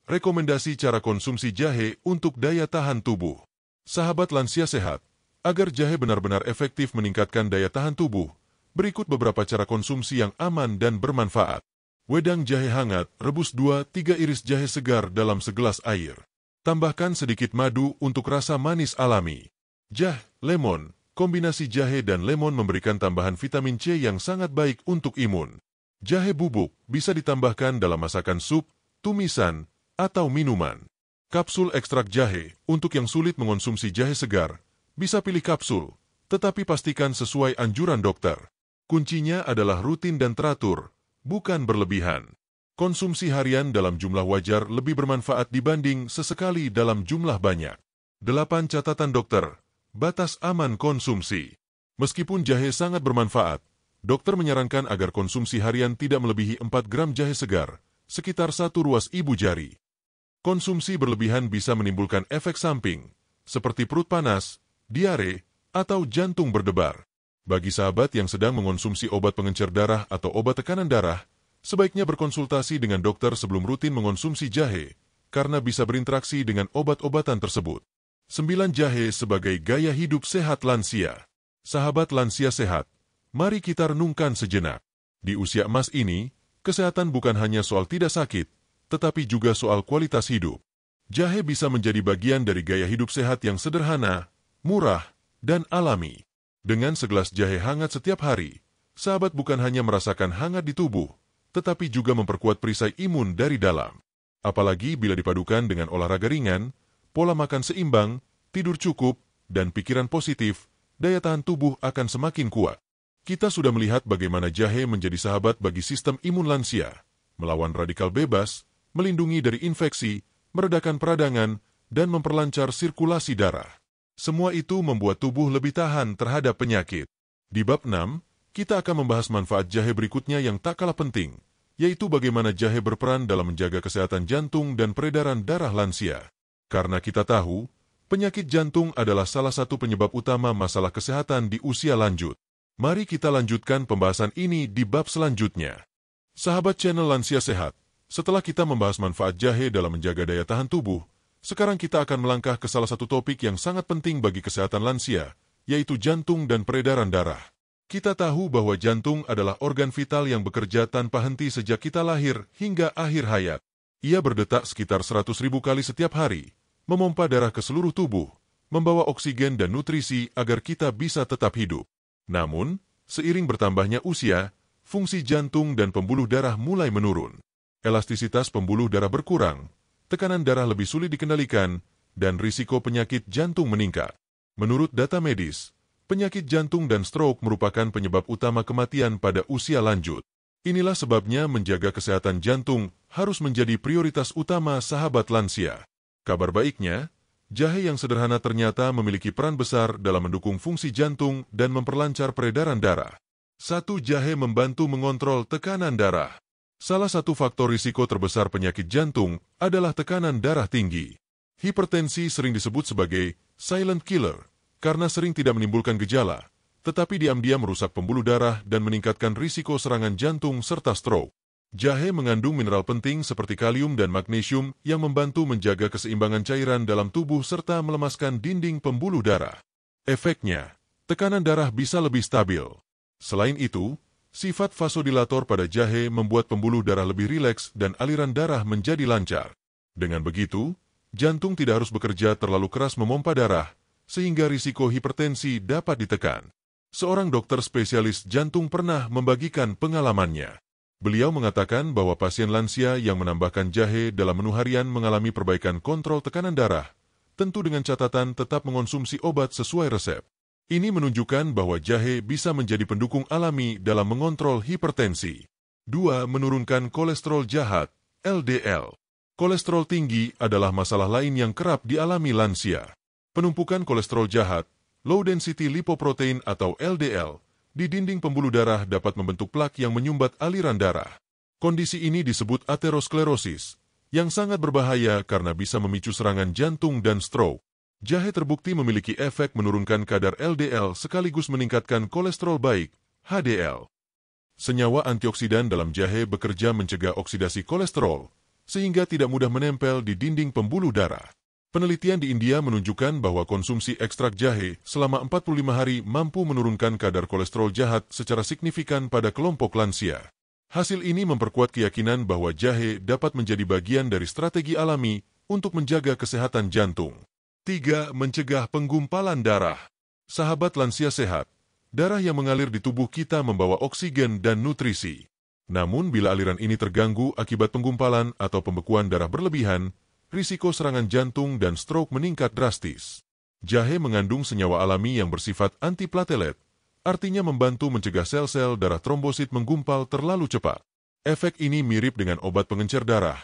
Rekomendasi cara konsumsi jahe untuk daya tahan tubuh. Sahabat lansia sehat, agar jahe benar-benar efektif meningkatkan daya tahan tubuh, berikut beberapa cara konsumsi yang aman dan bermanfaat. Wedang jahe hangat, rebus 2-3 iris jahe segar dalam segelas air. Tambahkan sedikit madu untuk rasa manis alami. Jahe, lemon. Kombinasi jahe dan lemon memberikan tambahan vitamin C yang sangat baik untuk imun. Jahe bubuk bisa ditambahkan dalam masakan sup, tumisan, atau minuman. Kapsul ekstrak jahe, untuk yang sulit mengonsumsi jahe segar, bisa pilih kapsul, tetapi pastikan sesuai anjuran dokter. Kuncinya adalah rutin dan teratur, bukan berlebihan. Konsumsi harian dalam jumlah wajar lebih bermanfaat dibanding sesekali dalam jumlah banyak. 8. Catatan dokter. Batas aman konsumsi. Meskipun jahe sangat bermanfaat, dokter menyarankan agar konsumsi harian tidak melebihi 4 gram jahe segar, sekitar 1 ruas ibu jari. Konsumsi berlebihan bisa menimbulkan efek samping, seperti perut panas, diare, atau jantung berdebar. Bagi sahabat yang sedang mengonsumsi obat pengencer darah atau obat tekanan darah, sebaiknya berkonsultasi dengan dokter sebelum rutin mengonsumsi jahe, karena bisa berinteraksi dengan obat-obatan tersebut. 9. Jahe sebagai gaya hidup sehat lansia. Sahabat lansia sehat, mari kita renungkan sejenak. Di usia emas ini, kesehatan bukan hanya soal tidak sakit, tetapi juga soal kualitas hidup. Jahe bisa menjadi bagian dari gaya hidup sehat yang sederhana, murah, dan alami. Dengan segelas jahe hangat setiap hari, sahabat bukan hanya merasakan hangat di tubuh, tetapi juga memperkuat perisai imun dari dalam. Apalagi bila dipadukan dengan olahraga ringan, pola makan seimbang, tidur cukup, dan pikiran positif, daya tahan tubuh akan semakin kuat. Kita sudah melihat bagaimana jahe menjadi sahabat bagi sistem imun lansia, melawan radikal bebas, melindungi dari infeksi, meredakan peradangan, dan memperlancar sirkulasi darah. Semua itu membuat tubuh lebih tahan terhadap penyakit. Di bab 6, kita akan membahas manfaat jahe berikutnya yang tak kalah penting, yaitu bagaimana jahe berperan dalam menjaga kesehatan jantung dan peredaran darah lansia. Karena kita tahu, penyakit jantung adalah salah satu penyebab utama masalah kesehatan di usia lanjut. Mari kita lanjutkan pembahasan ini di bab selanjutnya. Sahabat channel Lansia Sehat, setelah kita membahas manfaat jahe dalam menjaga daya tahan tubuh, sekarang kita akan melangkah ke salah satu topik yang sangat penting bagi kesehatan lansia, yaitu jantung dan peredaran darah. Kita tahu bahwa jantung adalah organ vital yang bekerja tanpa henti sejak kita lahir hingga akhir hayat. Ia berdetak sekitar 100.000 kali setiap hari, memompa darah ke seluruh tubuh, membawa oksigen dan nutrisi agar kita bisa tetap hidup. Namun, seiring bertambahnya usia, fungsi jantung dan pembuluh darah mulai menurun. Elastisitas pembuluh darah berkurang, tekanan darah lebih sulit dikendalikan, dan risiko penyakit jantung meningkat. Menurut data medis, penyakit jantung dan stroke merupakan penyebab utama kematian pada usia lanjut. Inilah sebabnya menjaga kesehatan jantung harus menjadi prioritas utama sahabat lansia. Kabar baiknya, jahe yang sederhana ternyata memiliki peran besar dalam mendukung fungsi jantung dan memperlancar peredaran darah. 1. Jahe membantu mengontrol tekanan darah. Salah satu faktor risiko terbesar penyakit jantung adalah tekanan darah tinggi. Hipertensi sering disebut sebagai silent killer karena sering tidak menimbulkan gejala, tetapi diam-diam merusak pembuluh darah dan meningkatkan risiko serangan jantung serta stroke. Jahe mengandung mineral penting seperti kalium dan magnesium yang membantu menjaga keseimbangan cairan dalam tubuh serta melemaskan dinding pembuluh darah. Efeknya, tekanan darah bisa lebih stabil. Selain itu, sifat vasodilator pada jahe membuat pembuluh darah lebih rileks dan aliran darah menjadi lancar. Dengan begitu, jantung tidak harus bekerja terlalu keras memompa darah, sehingga risiko hipertensi dapat ditekan. Seorang dokter spesialis jantung pernah membagikan pengalamannya. Beliau mengatakan bahwa pasien lansia yang menambahkan jahe dalam menu harian mengalami perbaikan kontrol tekanan darah, tentu dengan catatan tetap mengonsumsi obat sesuai resep. Ini menunjukkan bahwa jahe bisa menjadi pendukung alami dalam mengontrol hipertensi. 2. Menurunkan kolesterol jahat, LDL. Kolesterol tinggi adalah masalah lain yang kerap dialami lansia. Penumpukan kolesterol jahat, low density lipoprotein atau LDL, di dinding pembuluh darah dapat membentuk plak yang menyumbat aliran darah. Kondisi ini disebut aterosklerosis, yang sangat berbahaya karena bisa memicu serangan jantung dan stroke. Jahe terbukti memiliki efek menurunkan kadar LDL sekaligus meningkatkan kolesterol baik, HDL. Senyawa antioksidan dalam jahe bekerja mencegah oksidasi kolesterol, sehingga tidak mudah menempel di dinding pembuluh darah. Penelitian di India menunjukkan bahwa konsumsi ekstrak jahe selama 45 hari mampu menurunkan kadar kolesterol jahat secara signifikan pada kelompok lansia. Hasil ini memperkuat keyakinan bahwa jahe dapat menjadi bagian dari strategi alami untuk menjaga kesehatan jantung. 3. Mencegah penggumpalan darah. Sahabat lansia sehat, darah yang mengalir di tubuh kita membawa oksigen dan nutrisi. Namun bila aliran ini terganggu akibat penggumpalan atau pembekuan darah berlebihan, risiko serangan jantung dan stroke meningkat drastis. Jahe mengandung senyawa alami yang bersifat antiplatelet, artinya membantu mencegah sel-sel darah trombosit menggumpal terlalu cepat. Efek ini mirip dengan obat pengencer darah,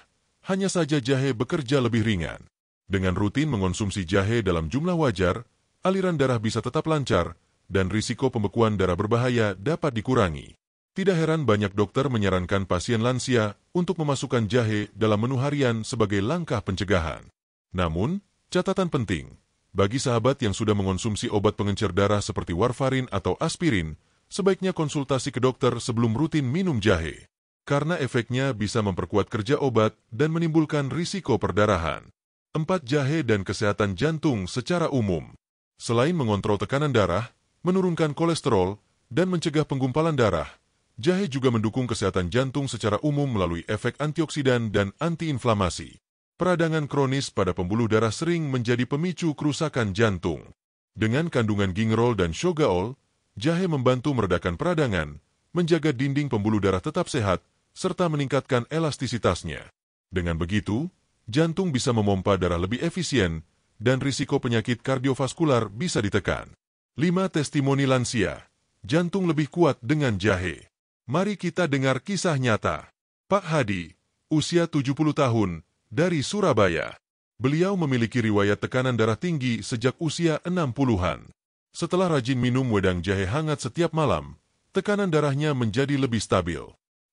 hanya saja jahe bekerja lebih ringan. Dengan rutin mengonsumsi jahe dalam jumlah wajar, aliran darah bisa tetap lancar, dan risiko pembekuan darah berbahaya dapat dikurangi. Tidak heran banyak dokter menyarankan pasien lansia untuk memasukkan jahe dalam menu harian sebagai langkah pencegahan. Namun, catatan penting, bagi sahabat yang sudah mengonsumsi obat pengencer darah seperti warfarin atau aspirin, sebaiknya konsultasi ke dokter sebelum rutin minum jahe, karena efeknya bisa memperkuat kerja obat dan menimbulkan risiko perdarahan. 4. Jahe dan kesehatan jantung secara umum. Selain mengontrol tekanan darah, menurunkan kolesterol, dan mencegah penggumpalan darah, jahe juga mendukung kesehatan jantung secara umum melalui efek antioksidan dan antiinflamasi. Peradangan kronis pada pembuluh darah sering menjadi pemicu kerusakan jantung. Dengan kandungan gingerol dan shogaol, jahe membantu meredakan peradangan, menjaga dinding pembuluh darah tetap sehat, serta meningkatkan elastisitasnya. Dengan begitu, jantung bisa memompa darah lebih efisien, dan risiko penyakit kardiovaskular bisa ditekan. 5 testimoni lansia. Jantung lebih kuat dengan jahe. Mari kita dengar kisah nyata. Pak Hadi, usia 70 tahun, dari Surabaya. Beliau memiliki riwayat tekanan darah tinggi sejak usia 60-an. Setelah rajin minum wedang jahe hangat setiap malam, tekanan darahnya menjadi lebih stabil.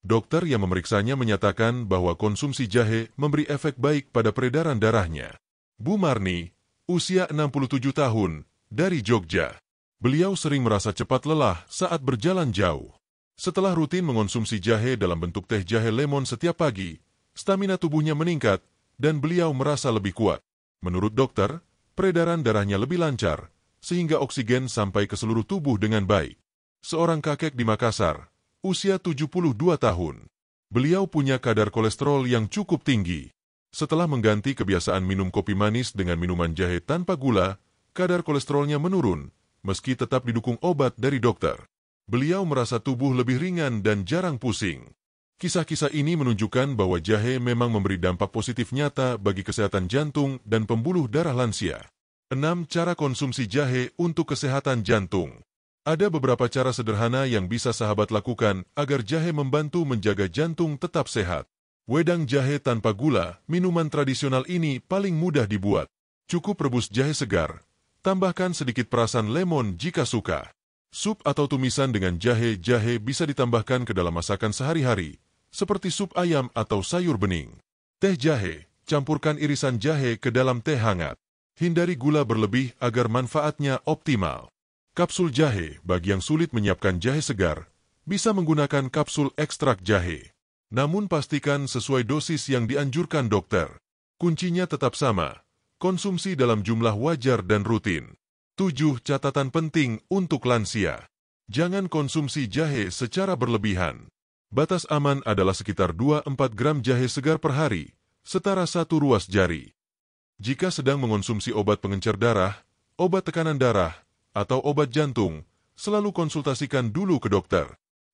Dokter yang memeriksanya menyatakan bahwa konsumsi jahe memberi efek baik pada peredaran darahnya. Bu Marni, usia 67 tahun, dari Jogja. Beliau sering merasa cepat lelah saat berjalan jauh. Setelah rutin mengonsumsi jahe dalam bentuk teh jahe lemon setiap pagi, stamina tubuhnya meningkat dan beliau merasa lebih kuat. Menurut dokter, peredaran darahnya lebih lancar, sehingga oksigen sampai ke seluruh tubuh dengan baik. Seorang kakek di Makassar, usia 72 tahun. Beliau punya kadar kolesterol yang cukup tinggi. Setelah mengganti kebiasaan minum kopi manis dengan minuman jahe tanpa gula, kadar kolesterolnya menurun, meski tetap didukung obat dari dokter. Beliau merasa tubuh lebih ringan dan jarang pusing. Kisah-kisah ini menunjukkan bahwa jahe memang memberi dampak positif nyata bagi kesehatan jantung dan pembuluh darah lansia. 6 cara konsumsi jahe untuk kesehatan jantung. Ada beberapa cara sederhana yang bisa sahabat lakukan agar jahe membantu menjaga jantung tetap sehat. Wedang jahe tanpa gula, minuman tradisional ini paling mudah dibuat. Cukup rebus jahe segar. Tambahkan sedikit perasan lemon jika suka. Sup atau tumisan dengan jahe bisa ditambahkan ke dalam masakan sehari-hari, seperti sup ayam atau sayur bening. Teh jahe, campurkan irisan jahe ke dalam teh hangat. Hindari gula berlebih agar manfaatnya optimal. Kapsul jahe, bagi yang sulit menyiapkan jahe segar, bisa menggunakan kapsul ekstrak jahe. Namun pastikan sesuai dosis yang dianjurkan dokter. Kuncinya tetap sama, konsumsi dalam jumlah wajar dan rutin. 7 catatan penting untuk lansia. Jangan konsumsi jahe secara berlebihan. Batas aman adalah sekitar 2-4 gram jahe segar per hari, setara 1 ruas jari. Jika sedang mengonsumsi obat pengencer darah, obat tekanan darah, atau obat jantung, selalu konsultasikan dulu ke dokter.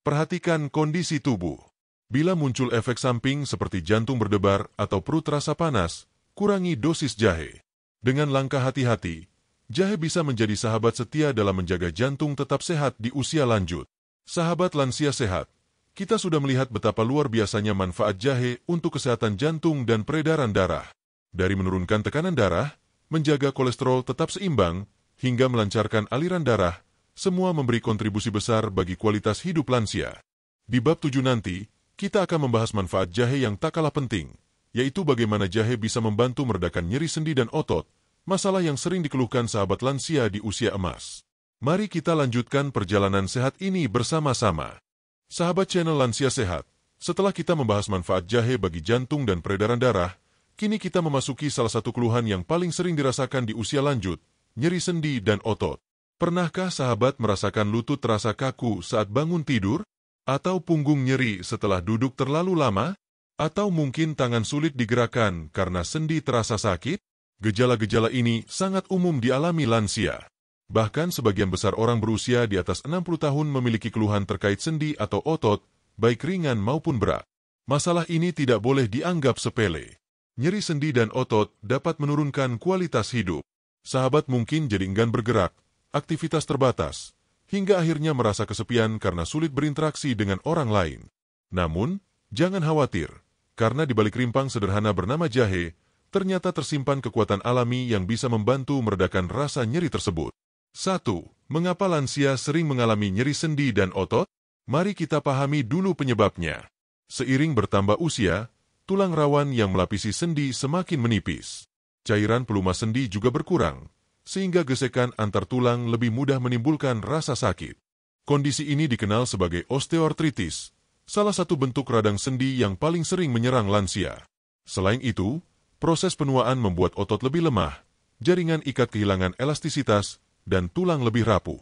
Perhatikan kondisi tubuh. Bila muncul efek samping seperti jantung berdebar atau perut terasa panas, kurangi dosis jahe. Dengan langkah hati-hati, jahe bisa menjadi sahabat setia dalam menjaga jantung tetap sehat di usia lanjut. Sahabat lansia sehat, kita sudah melihat betapa luar biasanya manfaat jahe untuk kesehatan jantung dan peredaran darah. Dari menurunkan tekanan darah, menjaga kolesterol tetap seimbang, hingga melancarkan aliran darah, semua memberi kontribusi besar bagi kualitas hidup lansia. Di bab 7 nanti, kita akan membahas manfaat jahe yang tak kalah penting, yaitu bagaimana jahe bisa membantu meredakan nyeri sendi dan otot, masalah yang sering dikeluhkan sahabat lansia di usia emas. Mari kita lanjutkan perjalanan sehat ini bersama-sama. Sahabat channel Lansia Sehat, setelah kita membahas manfaat jahe bagi jantung dan peredaran darah, kini kita memasuki salah satu keluhan yang paling sering dirasakan di usia lanjut, nyeri sendi dan otot. Pernahkah sahabat merasakan lutut terasa kaku saat bangun tidur? Atau punggung nyeri setelah duduk terlalu lama? Atau mungkin tangan sulit digerakkan karena sendi terasa sakit? Gejala-gejala ini sangat umum dialami lansia. Bahkan sebagian besar orang berusia di atas 60 tahun memiliki keluhan terkait sendi atau otot, baik ringan maupun berat. Masalah ini tidak boleh dianggap sepele. Nyeri sendi dan otot dapat menurunkan kualitas hidup. Sahabat mungkin jadi enggan bergerak, aktivitas terbatas, hingga akhirnya merasa kesepian karena sulit berinteraksi dengan orang lain. Namun, jangan khawatir, karena di balik rimpang sederhana bernama jahe, ternyata tersimpan kekuatan alami yang bisa membantu meredakan rasa nyeri tersebut. 1. Mengapa lansia sering mengalami nyeri sendi dan otot? Mari kita pahami dulu penyebabnya. Seiring bertambah usia, tulang rawan yang melapisi sendi semakin menipis. Cairan pelumas sendi juga berkurang, sehingga gesekan antar tulang lebih mudah menimbulkan rasa sakit. Kondisi ini dikenal sebagai osteoartritis, salah satu bentuk radang sendi yang paling sering menyerang lansia. Selain itu, proses penuaan membuat otot lebih lemah, jaringan ikat kehilangan elastisitas, dan tulang lebih rapuh.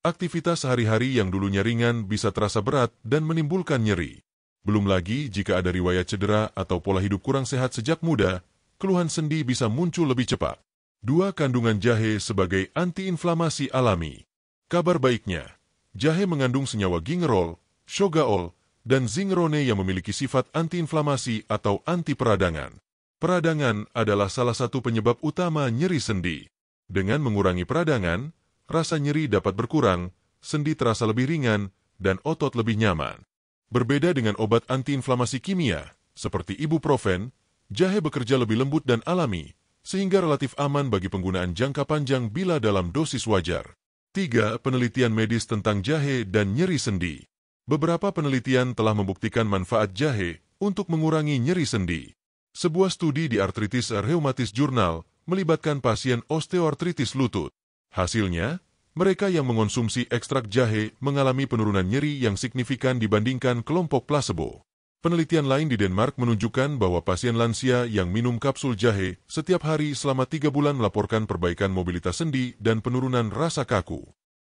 Aktivitas sehari-hari yang dulunya ringan bisa terasa berat dan menimbulkan nyeri. Belum lagi jika ada riwayat cedera atau pola hidup kurang sehat sejak muda, keluhan sendi bisa muncul lebih cepat. 2. Kandungan jahe sebagai antiinflamasi alami. Kabar baiknya, jahe mengandung senyawa gingerol, shogaol, dan zingerone yang memiliki sifat antiinflamasi atau anti peradangan. Peradangan adalah salah satu penyebab utama nyeri sendi. Dengan mengurangi peradangan, rasa nyeri dapat berkurang, sendi terasa lebih ringan, dan otot lebih nyaman. Berbeda dengan obat antiinflamasi kimia, seperti ibuprofen, jahe bekerja lebih lembut dan alami, sehingga relatif aman bagi penggunaan jangka panjang bila dalam dosis wajar. 3. Penelitian medis tentang jahe dan nyeri sendi. Beberapa penelitian telah membuktikan manfaat jahe untuk mengurangi nyeri sendi. Sebuah studi di Arthritis Rheumatis Journal melibatkan pasien osteoartritis lutut. Hasilnya, mereka yang mengonsumsi ekstrak jahe mengalami penurunan nyeri yang signifikan dibandingkan kelompok plasebo. Penelitian lain di Denmark menunjukkan bahwa pasien lansia yang minum kapsul jahe setiap hari selama 3 bulan melaporkan perbaikan mobilitas sendi dan penurunan rasa kaku.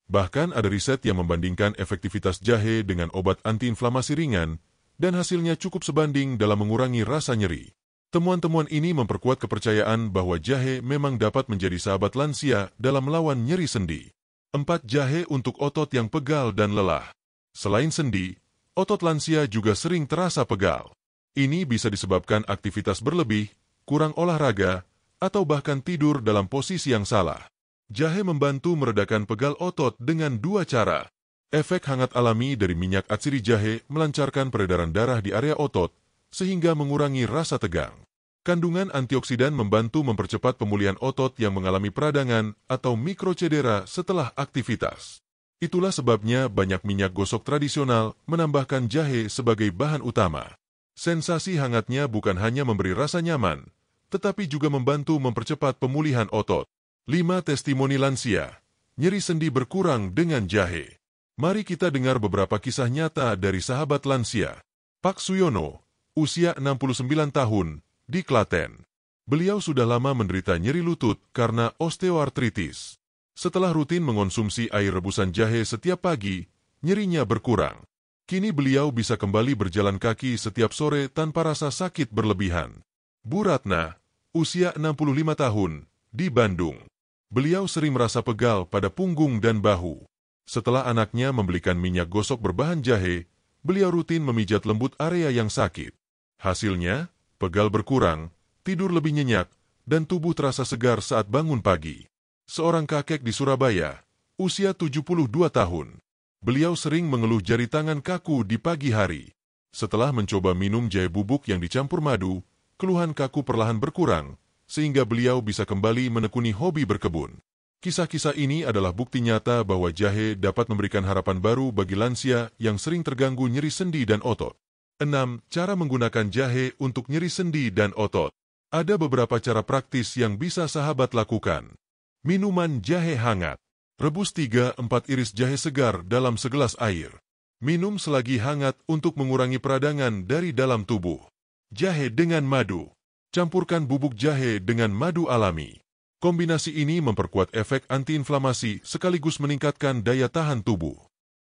Bahkan ada riset yang membandingkan efektivitas jahe dengan obat antiinflamasi ringan, dan hasilnya cukup sebanding dalam mengurangi rasa nyeri. Temuan-temuan ini memperkuat kepercayaan bahwa jahe memang dapat menjadi sahabat lansia dalam melawan nyeri sendi. 4. Jahe untuk otot yang pegal dan lelah. Selain sendi, otot lansia juga sering terasa pegal. Ini bisa disebabkan aktivitas berlebih, kurang olahraga, atau bahkan tidur dalam posisi yang salah. Jahe membantu meredakan pegal otot dengan 2 cara. Efek hangat alami dari minyak atsiri jahe melancarkan peredaran darah di area otot, sehingga mengurangi rasa tegang. Kandungan antioksidan membantu mempercepat pemulihan otot yang mengalami peradangan atau mikrocedera setelah aktivitas. Itulah sebabnya banyak minyak gosok tradisional menambahkan jahe sebagai bahan utama. Sensasi hangatnya bukan hanya memberi rasa nyaman, tetapi juga membantu mempercepat pemulihan otot. 5. Testimoni lansia. Nyeri sendi berkurang dengan jahe. Mari kita dengar beberapa kisah nyata dari sahabat lansia. Pak Suyono, usia 69 tahun, di Klaten. Beliau sudah lama menderita nyeri lutut karena osteoartritis. Setelah rutin mengonsumsi air rebusan jahe setiap pagi, nyerinya berkurang. Kini beliau bisa kembali berjalan kaki setiap sore tanpa rasa sakit berlebihan. Bu Ratna, usia 65 tahun, di Bandung. Beliau sering merasa pegal pada punggung dan bahu. Setelah anaknya membelikan minyak gosok berbahan jahe, beliau rutin memijat lembut area yang sakit. Hasilnya, pegal berkurang, tidur lebih nyenyak, dan tubuh terasa segar saat bangun pagi. Seorang kakek di Surabaya, usia 72 tahun. Beliau sering mengeluh jari tangan kaku di pagi hari. Setelah mencoba minum jahe bubuk yang dicampur madu, keluhan kaku perlahan berkurang, sehingga beliau bisa kembali menekuni hobi berkebun. Kisah-kisah ini adalah bukti nyata bahwa jahe dapat memberikan harapan baru bagi lansia yang sering terganggu nyeri sendi dan otot. 6. Cara menggunakan jahe untuk nyeri sendi dan otot. Ada beberapa cara praktis yang bisa sahabat lakukan. Minuman jahe hangat. Rebus 3-4 iris jahe segar dalam segelas air. Minum selagi hangat untuk mengurangi peradangan dari dalam tubuh. Jahe dengan madu. Campurkan bubuk jahe dengan madu alami. Kombinasi ini memperkuat efek antiinflamasi sekaligus meningkatkan daya tahan tubuh.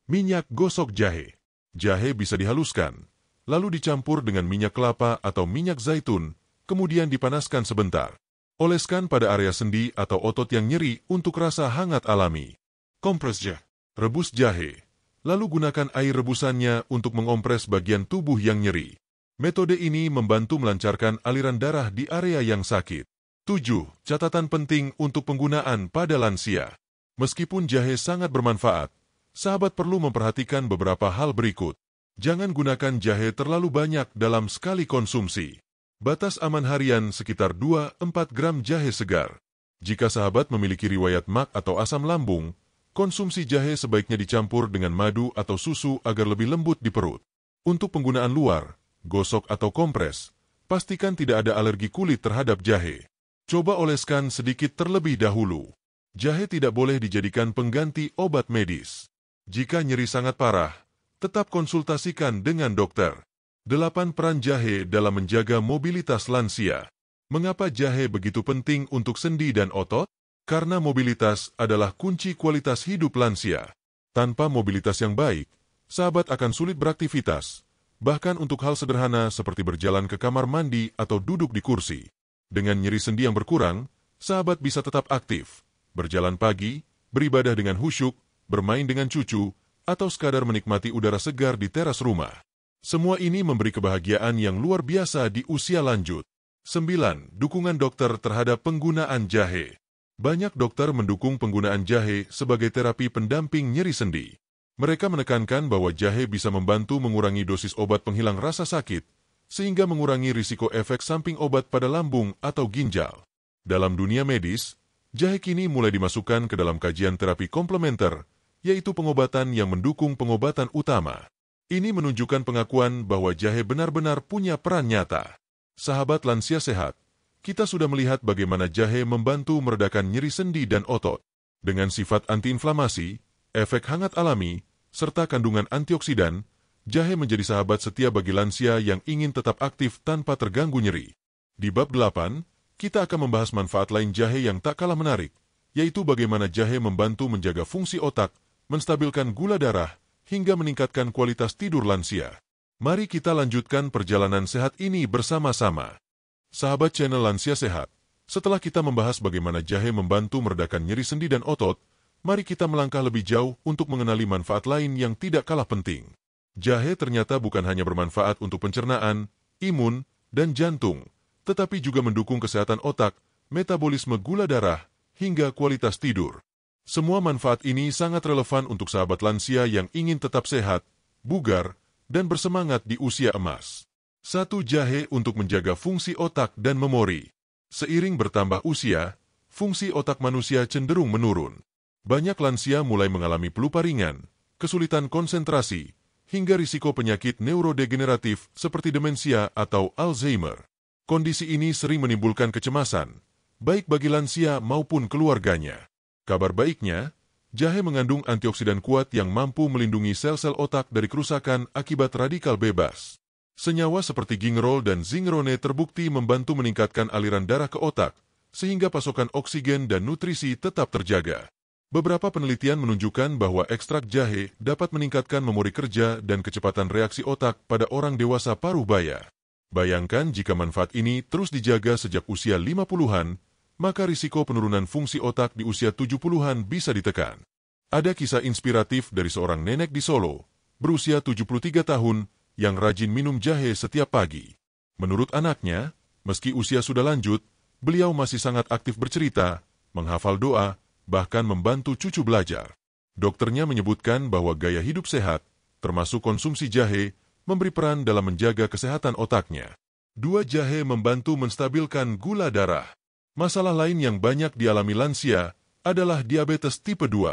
Minyak gosok jahe. Jahe bisa dihaluskan, lalu dicampur dengan minyak kelapa atau minyak zaitun, kemudian dipanaskan sebentar. Oleskan pada area sendi atau otot yang nyeri untuk rasa hangat alami. Kompres jahe. Rebus jahe. Lalu gunakan air rebusannya untuk mengompres bagian tubuh yang nyeri. Metode ini membantu melancarkan aliran darah di area yang sakit. 7. Catatan penting untuk penggunaan pada lansia. Meskipun jahe sangat bermanfaat, sahabat perlu memperhatikan beberapa hal berikut. Jangan gunakan jahe terlalu banyak dalam sekali konsumsi. Batas aman harian sekitar 2-4 gram jahe segar. Jika sahabat memiliki riwayat MAG atau asam lambung, konsumsi jahe sebaiknya dicampur dengan madu atau susu agar lebih lembut di perut. Untuk penggunaan luar, gosok atau kompres, pastikan tidak ada alergi kulit terhadap jahe. Coba oleskan sedikit terlebih dahulu. Jahe tidak boleh dijadikan pengganti obat medis. Jika nyeri sangat parah, tetap konsultasikan dengan dokter. 8. Peran jahe dalam menjaga mobilitas lansia. Mengapa jahe begitu penting untuk sendi dan otot? Karena mobilitas adalah kunci kualitas hidup lansia. Tanpa mobilitas yang baik, sahabat akan sulit beraktivitas, bahkan untuk hal sederhana seperti berjalan ke kamar mandi atau duduk di kursi. Dengan nyeri sendi yang berkurang, sahabat bisa tetap aktif, berjalan pagi, beribadah dengan khusyuk, bermain dengan cucu, atau sekadar menikmati udara segar di teras rumah. Semua ini memberi kebahagiaan yang luar biasa di usia lanjut. 9. Dukungan dokter terhadap penggunaan jahe. Banyak dokter mendukung penggunaan jahe sebagai terapi pendamping nyeri sendi. Mereka menekankan bahwa jahe bisa membantu mengurangi dosis obat penghilang rasa sakit, sehingga mengurangi risiko efek samping obat pada lambung atau ginjal. Dalam dunia medis, jahe kini mulai dimasukkan ke dalam kajian terapi komplementer, yaitu pengobatan yang mendukung pengobatan utama. Ini menunjukkan pengakuan bahwa jahe benar-benar punya peran nyata. Sahabat lansia sehat, kita sudah melihat bagaimana jahe membantu meredakan nyeri sendi dan otot. Dengan sifat antiinflamasi, efek hangat alami, serta kandungan antioksidan, jahe menjadi sahabat setia bagi lansia yang ingin tetap aktif tanpa terganggu nyeri. Di bab 8, kita akan membahas manfaat lain jahe yang tak kalah menarik, yaitu bagaimana jahe membantu menjaga fungsi otak, menstabilkan gula darah, hingga meningkatkan kualitas tidur lansia. Mari kita lanjutkan perjalanan sehat ini bersama-sama. Sahabat channel Lansia Sehat, setelah kita membahas bagaimana jahe membantu meredakan nyeri sendi dan otot, mari kita melangkah lebih jauh untuk mengenali manfaat lain yang tidak kalah penting. Jahe ternyata bukan hanya bermanfaat untuk pencernaan, imun, dan jantung, tetapi juga mendukung kesehatan otak, metabolisme gula darah, hingga kualitas tidur. Semua manfaat ini sangat relevan untuk sahabat lansia yang ingin tetap sehat, bugar, dan bersemangat di usia emas. 1. Jahe untuk menjaga fungsi otak dan memori. Seiring bertambah usia, fungsi otak manusia cenderung menurun. Banyak lansia mulai mengalami pelupa ringan, kesulitan konsentrasi, hingga risiko penyakit neurodegeneratif seperti demensia atau Alzheimer. Kondisi ini sering menimbulkan kecemasan, baik bagi lansia maupun keluarganya. Kabar baiknya, jahe mengandung antioksidan kuat yang mampu melindungi sel-sel otak dari kerusakan akibat radikal bebas. Senyawa seperti gingerol dan zingerone terbukti membantu meningkatkan aliran darah ke otak, sehingga pasokan oksigen dan nutrisi tetap terjaga. Beberapa penelitian menunjukkan bahwa ekstrak jahe dapat meningkatkan memori kerja dan kecepatan reaksi otak pada orang dewasa paruh baya. Bayangkan jika manfaat ini terus dijaga sejak usia 50-an, maka risiko penurunan fungsi otak di usia 70-an bisa ditekan. Ada kisah inspiratif dari seorang nenek di Solo, berusia 73 tahun, yang rajin minum jahe setiap pagi. Menurut anaknya, meski usia sudah lanjut, beliau masih sangat aktif bercerita, menghafal doa, bahkan membantu cucu belajar. Dokternya menyebutkan bahwa gaya hidup sehat, termasuk konsumsi jahe, memberi peran dalam menjaga kesehatan otaknya. 2. Jahe membantu menstabilkan gula darah. Masalah lain yang banyak dialami lansia adalah diabetes tipe 2.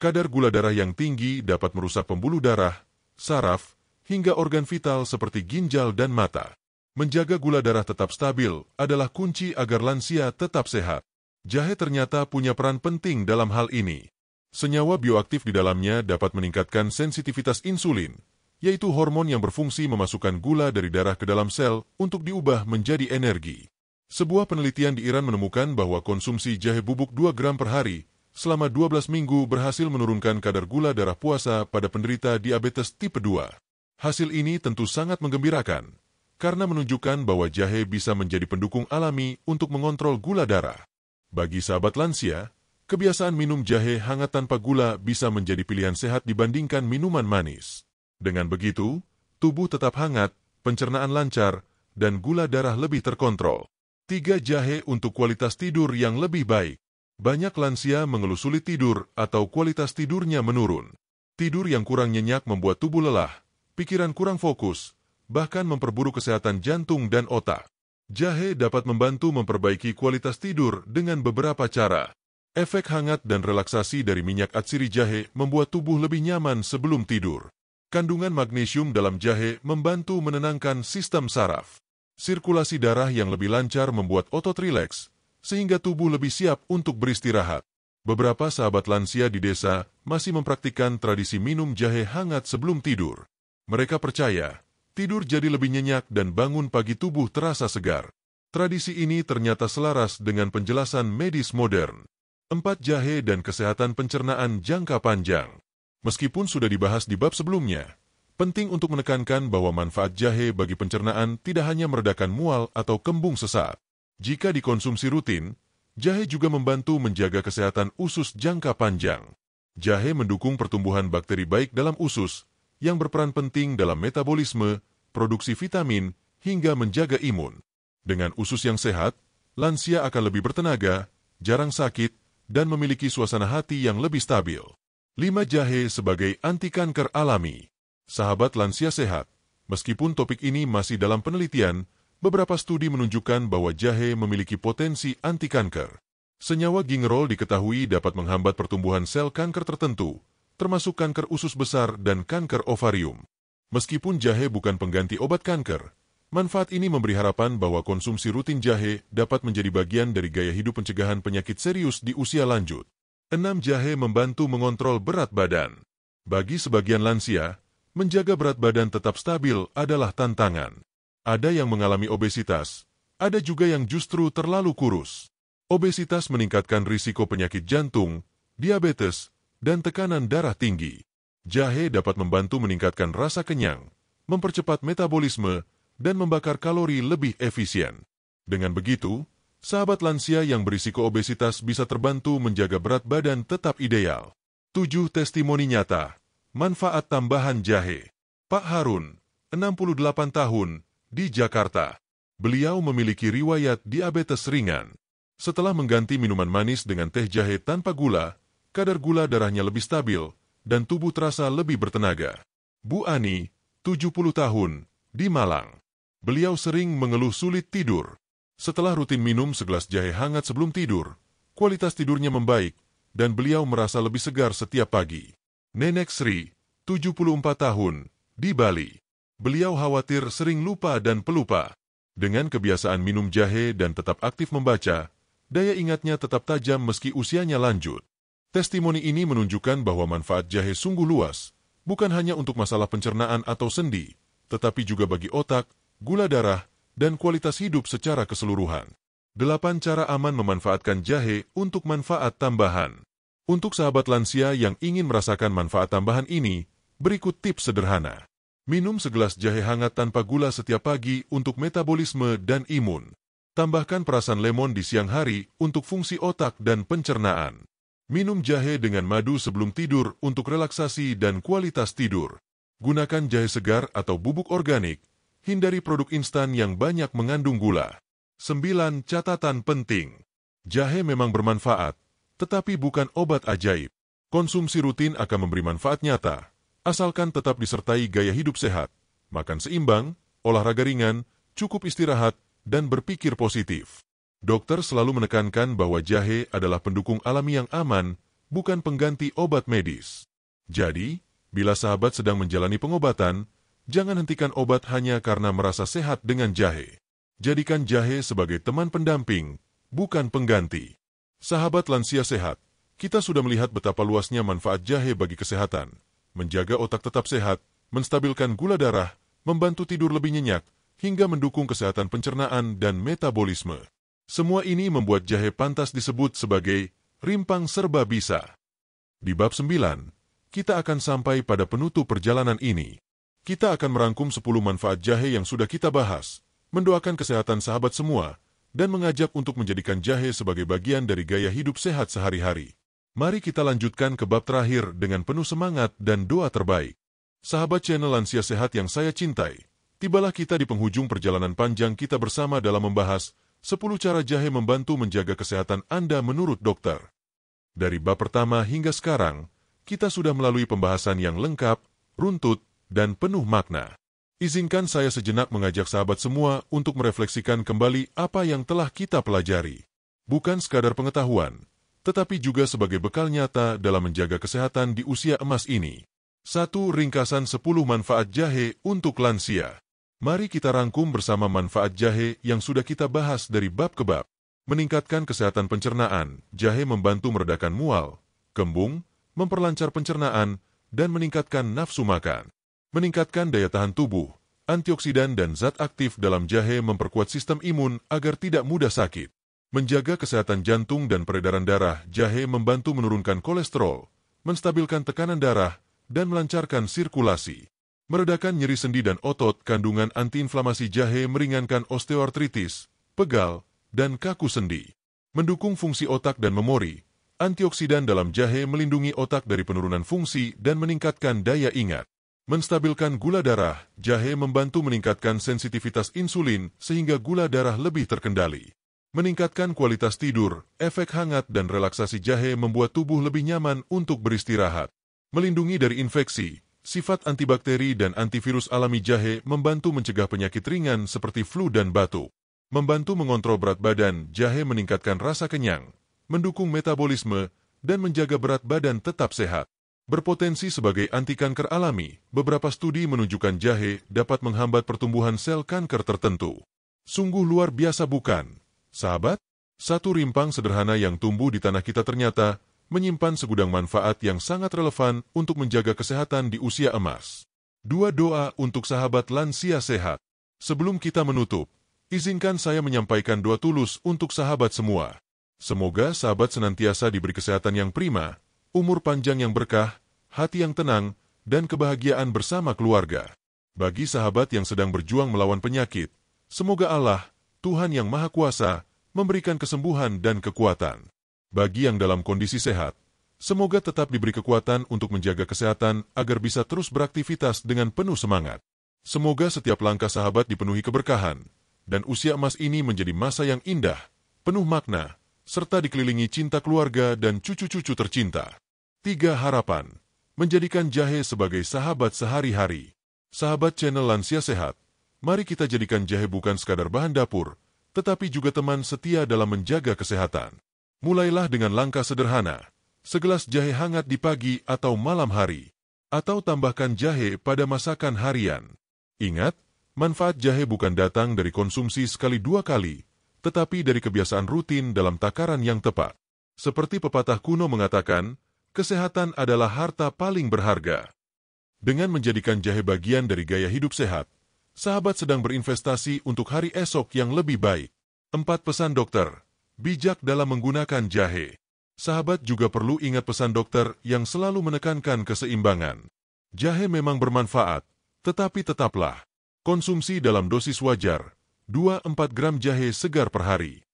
Kadar gula darah yang tinggi dapat merusak pembuluh darah, saraf, hingga organ vital seperti ginjal dan mata. Menjaga gula darah tetap stabil adalah kunci agar lansia tetap sehat. Jahe ternyata punya peran penting dalam hal ini. Senyawa bioaktif di dalamnya dapat meningkatkan sensitivitas insulin, yaitu hormon yang berfungsi memasukkan gula dari darah ke dalam sel untuk diubah menjadi energi. Sebuah penelitian di Iran menemukan bahwa konsumsi jahe bubuk 2 gram per hari selama 12 minggu berhasil menurunkan kadar gula darah puasa pada penderita diabetes tipe 2. Hasil ini tentu sangat menggembirakan, karena menunjukkan bahwa jahe bisa menjadi pendukung alami untuk mengontrol gula darah. Bagi sahabat lansia, kebiasaan minum jahe hangat tanpa gula bisa menjadi pilihan sehat dibandingkan minuman manis. Dengan begitu, tubuh tetap hangat, pencernaan lancar, dan gula darah lebih terkontrol. 3. Jahe untuk kualitas tidur yang lebih baik. Banyak lansia mengeluh sulit tidur atau kualitas tidurnya menurun. Tidur yang kurang nyenyak membuat tubuh lelah, pikiran kurang fokus, bahkan memperburuk kesehatan jantung dan otak. Jahe dapat membantu memperbaiki kualitas tidur dengan beberapa cara. Efek hangat dan relaksasi dari minyak atsiri jahe membuat tubuh lebih nyaman sebelum tidur. Kandungan magnesium dalam jahe membantu menenangkan sistem saraf. Sirkulasi darah yang lebih lancar membuat otot rileks, sehingga tubuh lebih siap untuk beristirahat. Beberapa sahabat lansia di desa masih mempraktikkan tradisi minum jahe hangat sebelum tidur. Mereka percaya, tidur jadi lebih nyenyak dan bangun pagi tubuh terasa segar. Tradisi ini ternyata selaras dengan penjelasan medis modern. 4. Jahe dan kesehatan pencernaan jangka panjang. Meskipun sudah dibahas di bab sebelumnya, penting untuk menekankan bahwa manfaat jahe bagi pencernaan tidak hanya meredakan mual atau kembung sesaat. Jika dikonsumsi rutin, jahe juga membantu menjaga kesehatan usus jangka panjang. Jahe mendukung pertumbuhan bakteri baik dalam usus, yang berperan penting dalam metabolisme, produksi vitamin, hingga menjaga imun. Dengan usus yang sehat, lansia akan lebih bertenaga, jarang sakit, dan memiliki suasana hati yang lebih stabil. 5. Jahe sebagai anti kanker alami. Sahabat lansia sehat, meskipun topik ini masih dalam penelitian, beberapa studi menunjukkan bahwa jahe memiliki potensi anti kanker. Senyawa gingerol diketahui dapat menghambat pertumbuhan sel kanker tertentu, termasuk kanker usus besar dan kanker ovarium. Meskipun jahe bukan pengganti obat kanker, manfaat ini memberi harapan bahwa konsumsi rutin jahe dapat menjadi bagian dari gaya hidup pencegahan penyakit serius di usia lanjut. 6. Jahe membantu mengontrol berat badan. Bagi sebagian lansia, menjaga berat badan tetap stabil adalah tantangan. Ada yang mengalami obesitas, ada juga yang justru terlalu kurus. Obesitas meningkatkan risiko penyakit jantung, diabetes, dan tekanan darah tinggi. Jahe dapat membantu meningkatkan rasa kenyang, mempercepat metabolisme, dan membakar kalori lebih efisien. Dengan begitu, sahabat lansia yang berisiko obesitas bisa terbantu menjaga berat badan tetap ideal. 7. Testimoni nyata. Manfaat tambahan jahe. Pak Harun, 68 tahun, di Jakarta. Beliau memiliki riwayat diabetes ringan. Setelah mengganti minuman manis dengan teh jahe tanpa gula, kadar gula darahnya lebih stabil, dan tubuh terasa lebih bertenaga. Bu Ani, 70 tahun, di Malang. Beliau sering mengeluh sulit tidur. Setelah rutin minum segelas jahe hangat sebelum tidur, kualitas tidurnya membaik, dan beliau merasa lebih segar setiap pagi. Nenek Sri, 74 tahun, di Bali. Beliau khawatir sering lupa dan pelupa. Dengan kebiasaan minum jahe dan tetap aktif membaca, daya ingatnya tetap tajam meski usianya lanjut. Testimoni ini menunjukkan bahwa manfaat jahe sungguh luas, bukan hanya untuk masalah pencernaan atau sendi, tetapi juga bagi otak, gula darah, dan kualitas hidup secara keseluruhan. 8. Cara aman memanfaatkan jahe untuk manfaat tambahan. Untuk sahabat lansia yang ingin merasakan manfaat tambahan ini, berikut tips sederhana. Minum segelas jahe hangat tanpa gula setiap pagi untuk metabolisme dan imun. Tambahkan perasan lemon di siang hari untuk fungsi otak dan pencernaan. Minum jahe dengan madu sebelum tidur untuk relaksasi dan kualitas tidur. Gunakan jahe segar atau bubuk organik. Hindari produk instan yang banyak mengandung gula. 9. Catatan penting. Jahe memang bermanfaat, tetapi bukan obat ajaib. Konsumsi rutin akan memberi manfaat nyata, asalkan tetap disertai gaya hidup sehat, makan seimbang, olahraga ringan, cukup istirahat, dan berpikir positif. Dokter selalu menekankan bahwa jahe adalah pendukung alami yang aman, bukan pengganti obat medis. Jadi, bila sahabat sedang menjalani pengobatan, jangan hentikan obat hanya karena merasa sehat dengan jahe. Jadikan jahe sebagai teman pendamping, bukan pengganti. Sahabat lansia sehat, kita sudah melihat betapa luasnya manfaat jahe bagi kesehatan. Menjaga otak tetap sehat, menstabilkan gula darah, membantu tidur lebih nyenyak, hingga mendukung kesehatan pencernaan dan metabolisme. Semua ini membuat jahe pantas disebut sebagai rimpang serba bisa. Di bab 9, kita akan sampai pada penutup perjalanan ini. Kita akan merangkum 10 manfaat jahe yang sudah kita bahas, mendoakan kesehatan sahabat semua, dan mengajak untuk menjadikan jahe sebagai bagian dari gaya hidup sehat sehari-hari. Mari kita lanjutkan ke bab terakhir dengan penuh semangat dan doa terbaik. Sahabat channel Lansia Sehat yang saya cintai, tibalah kita di penghujung perjalanan panjang kita bersama dalam membahas 10 cara jahe membantu menjaga kesehatan Anda menurut dokter. Dari bab pertama hingga sekarang, kita sudah melalui pembahasan yang lengkap, runtut, dan penuh makna. Izinkan saya sejenak mengajak sahabat semua untuk merefleksikan kembali apa yang telah kita pelajari. Bukan sekadar pengetahuan, tetapi juga sebagai bekal nyata dalam menjaga kesehatan di usia emas ini. 1. Ringkasan 10 manfaat jahe untuk lansia. Mari kita rangkum bersama manfaat jahe yang sudah kita bahas dari bab ke bab. Meningkatkan kesehatan pencernaan, jahe membantu meredakan mual, kembung, memperlancar pencernaan, dan meningkatkan nafsu makan. Meningkatkan daya tahan tubuh, antioksidan dan zat aktif dalam jahe memperkuat sistem imun agar tidak mudah sakit. Menjaga kesehatan jantung dan peredaran darah, jahe membantu menurunkan kolesterol, menstabilkan tekanan darah, dan melancarkan sirkulasi. Meredakan nyeri sendi dan otot, kandungan antiinflamasi jahe meringankan osteoartritis, pegal, dan kaku sendi. Mendukung fungsi otak dan memori, antioksidan dalam jahe melindungi otak dari penurunan fungsi dan meningkatkan daya ingat. Menstabilkan gula darah, jahe membantu meningkatkan sensitivitas insulin sehingga gula darah lebih terkendali. Meningkatkan kualitas tidur, efek hangat dan relaksasi jahe membuat tubuh lebih nyaman untuk beristirahat. Melindungi dari infeksi, sifat antibakteri dan antivirus alami jahe membantu mencegah penyakit ringan seperti flu dan batuk. Membantu mengontrol berat badan, jahe meningkatkan rasa kenyang, mendukung metabolisme, dan menjaga berat badan tetap sehat. Berpotensi sebagai anti kanker alami, beberapa studi menunjukkan jahe dapat menghambat pertumbuhan sel kanker tertentu. Sungguh luar biasa bukan, sahabat? Satu rimpang sederhana yang tumbuh di tanah kita ternyata menyimpan segudang manfaat yang sangat relevan untuk menjaga kesehatan di usia emas. 2 doa untuk sahabat lansia sehat. Sebelum kita menutup, izinkan saya menyampaikan doa tulus untuk sahabat semua. Semoga sahabat senantiasa diberi kesehatan yang prima, umur panjang yang berkah, hati yang tenang, dan kebahagiaan bersama keluarga. Bagi sahabat yang sedang berjuang melawan penyakit, semoga Allah, Tuhan yang Maha Kuasa, memberikan kesembuhan dan kekuatan. Bagi yang dalam kondisi sehat, semoga tetap diberi kekuatan untuk menjaga kesehatan agar bisa terus beraktivitas dengan penuh semangat. Semoga setiap langkah sahabat dipenuhi keberkahan, dan usia emas ini menjadi masa yang indah, penuh makna, serta dikelilingi cinta keluarga dan cucu-cucu tercinta. 3 harapan. Menjadikan jahe sebagai sahabat sehari-hari. Sahabat channel Lansia Sehat, mari kita jadikan jahe bukan sekadar bahan dapur, tetapi juga teman setia dalam menjaga kesehatan. Mulailah dengan langkah sederhana, segelas jahe hangat di pagi atau malam hari, atau tambahkan jahe pada masakan harian. Ingat, manfaat jahe bukan datang dari konsumsi sekali 2 kali, tetapi dari kebiasaan rutin dalam takaran yang tepat. Seperti pepatah kuno mengatakan, kesehatan adalah harta paling berharga. Dengan menjadikan jahe bagian dari gaya hidup sehat, sahabat sedang berinvestasi untuk hari esok yang lebih baik. 4 pesan dokter, bijak dalam menggunakan jahe. Sahabat juga perlu ingat pesan dokter yang selalu menekankan keseimbangan. Jahe memang bermanfaat, tetapi tetaplah konsumsi dalam dosis wajar, 2-4 gram jahe segar per hari.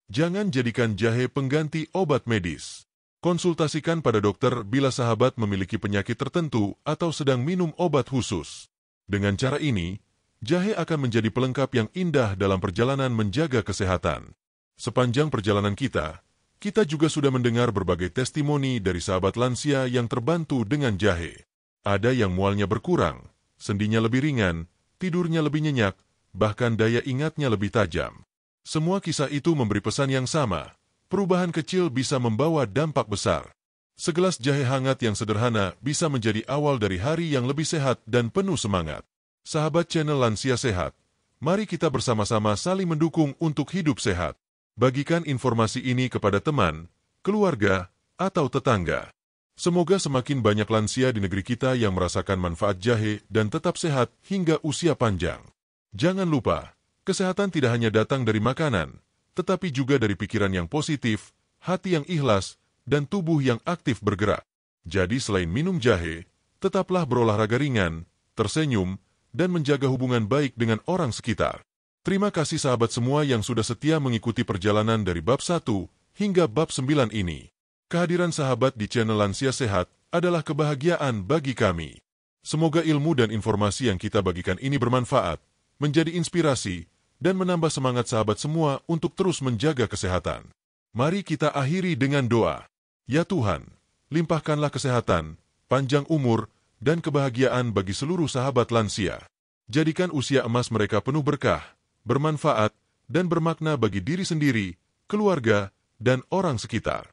Jangan jadikan jahe pengganti obat medis. Konsultasikan pada dokter bila sahabat memiliki penyakit tertentu atau sedang minum obat khusus. Dengan cara ini, jahe akan menjadi pelengkap yang indah dalam perjalanan menjaga kesehatan. Sepanjang perjalanan kita juga sudah mendengar berbagai testimoni dari sahabat lansia yang terbantu dengan jahe. Ada yang mualnya berkurang, sendinya lebih ringan, tidurnya lebih nyenyak, bahkan daya ingatnya lebih tajam. Semua kisah itu memberi pesan yang sama. Perubahan kecil bisa membawa dampak besar. Segelas jahe hangat yang sederhana bisa menjadi awal dari hari yang lebih sehat dan penuh semangat. Sahabat channel Lansia Sehat, mari kita bersama-sama saling mendukung untuk hidup sehat. Bagikan informasi ini kepada teman, keluarga, atau tetangga. Semoga semakin banyak lansia di negeri kita yang merasakan manfaat jahe dan tetap sehat hingga usia panjang. Jangan lupa, kesehatan tidak hanya datang dari makanan, tetapi juga dari pikiran yang positif, hati yang ikhlas, dan tubuh yang aktif bergerak. Jadi selain minum jahe, tetaplah berolahraga ringan, tersenyum, dan menjaga hubungan baik dengan orang sekitar. Terima kasih sahabat semua yang sudah setia mengikuti perjalanan dari bab 1 hingga bab 9 ini. Kehadiran sahabat di channel Lansia Sehat adalah kebahagiaan bagi kami. Semoga ilmu dan informasi yang kita bagikan ini bermanfaat, menjadi inspirasi, dan menambah semangat sahabat semua untuk terus menjaga kesehatan. Mari kita akhiri dengan doa. Ya Tuhan, limpahkanlah kesehatan, panjang umur, dan kebahagiaan bagi seluruh sahabat lansia. Jadikan usia emas mereka penuh berkah, bermanfaat, dan bermakna bagi diri sendiri, keluarga, dan orang sekitar.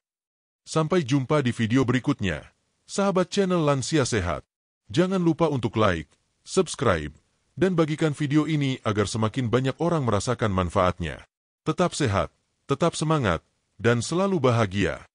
Sampai jumpa di video berikutnya. Sahabat channel Lansia Sehat, jangan lupa untuk like, subscribe, dan bagikan video ini agar semakin banyak orang merasakan manfaatnya. Tetap sehat, tetap semangat, dan selalu bahagia.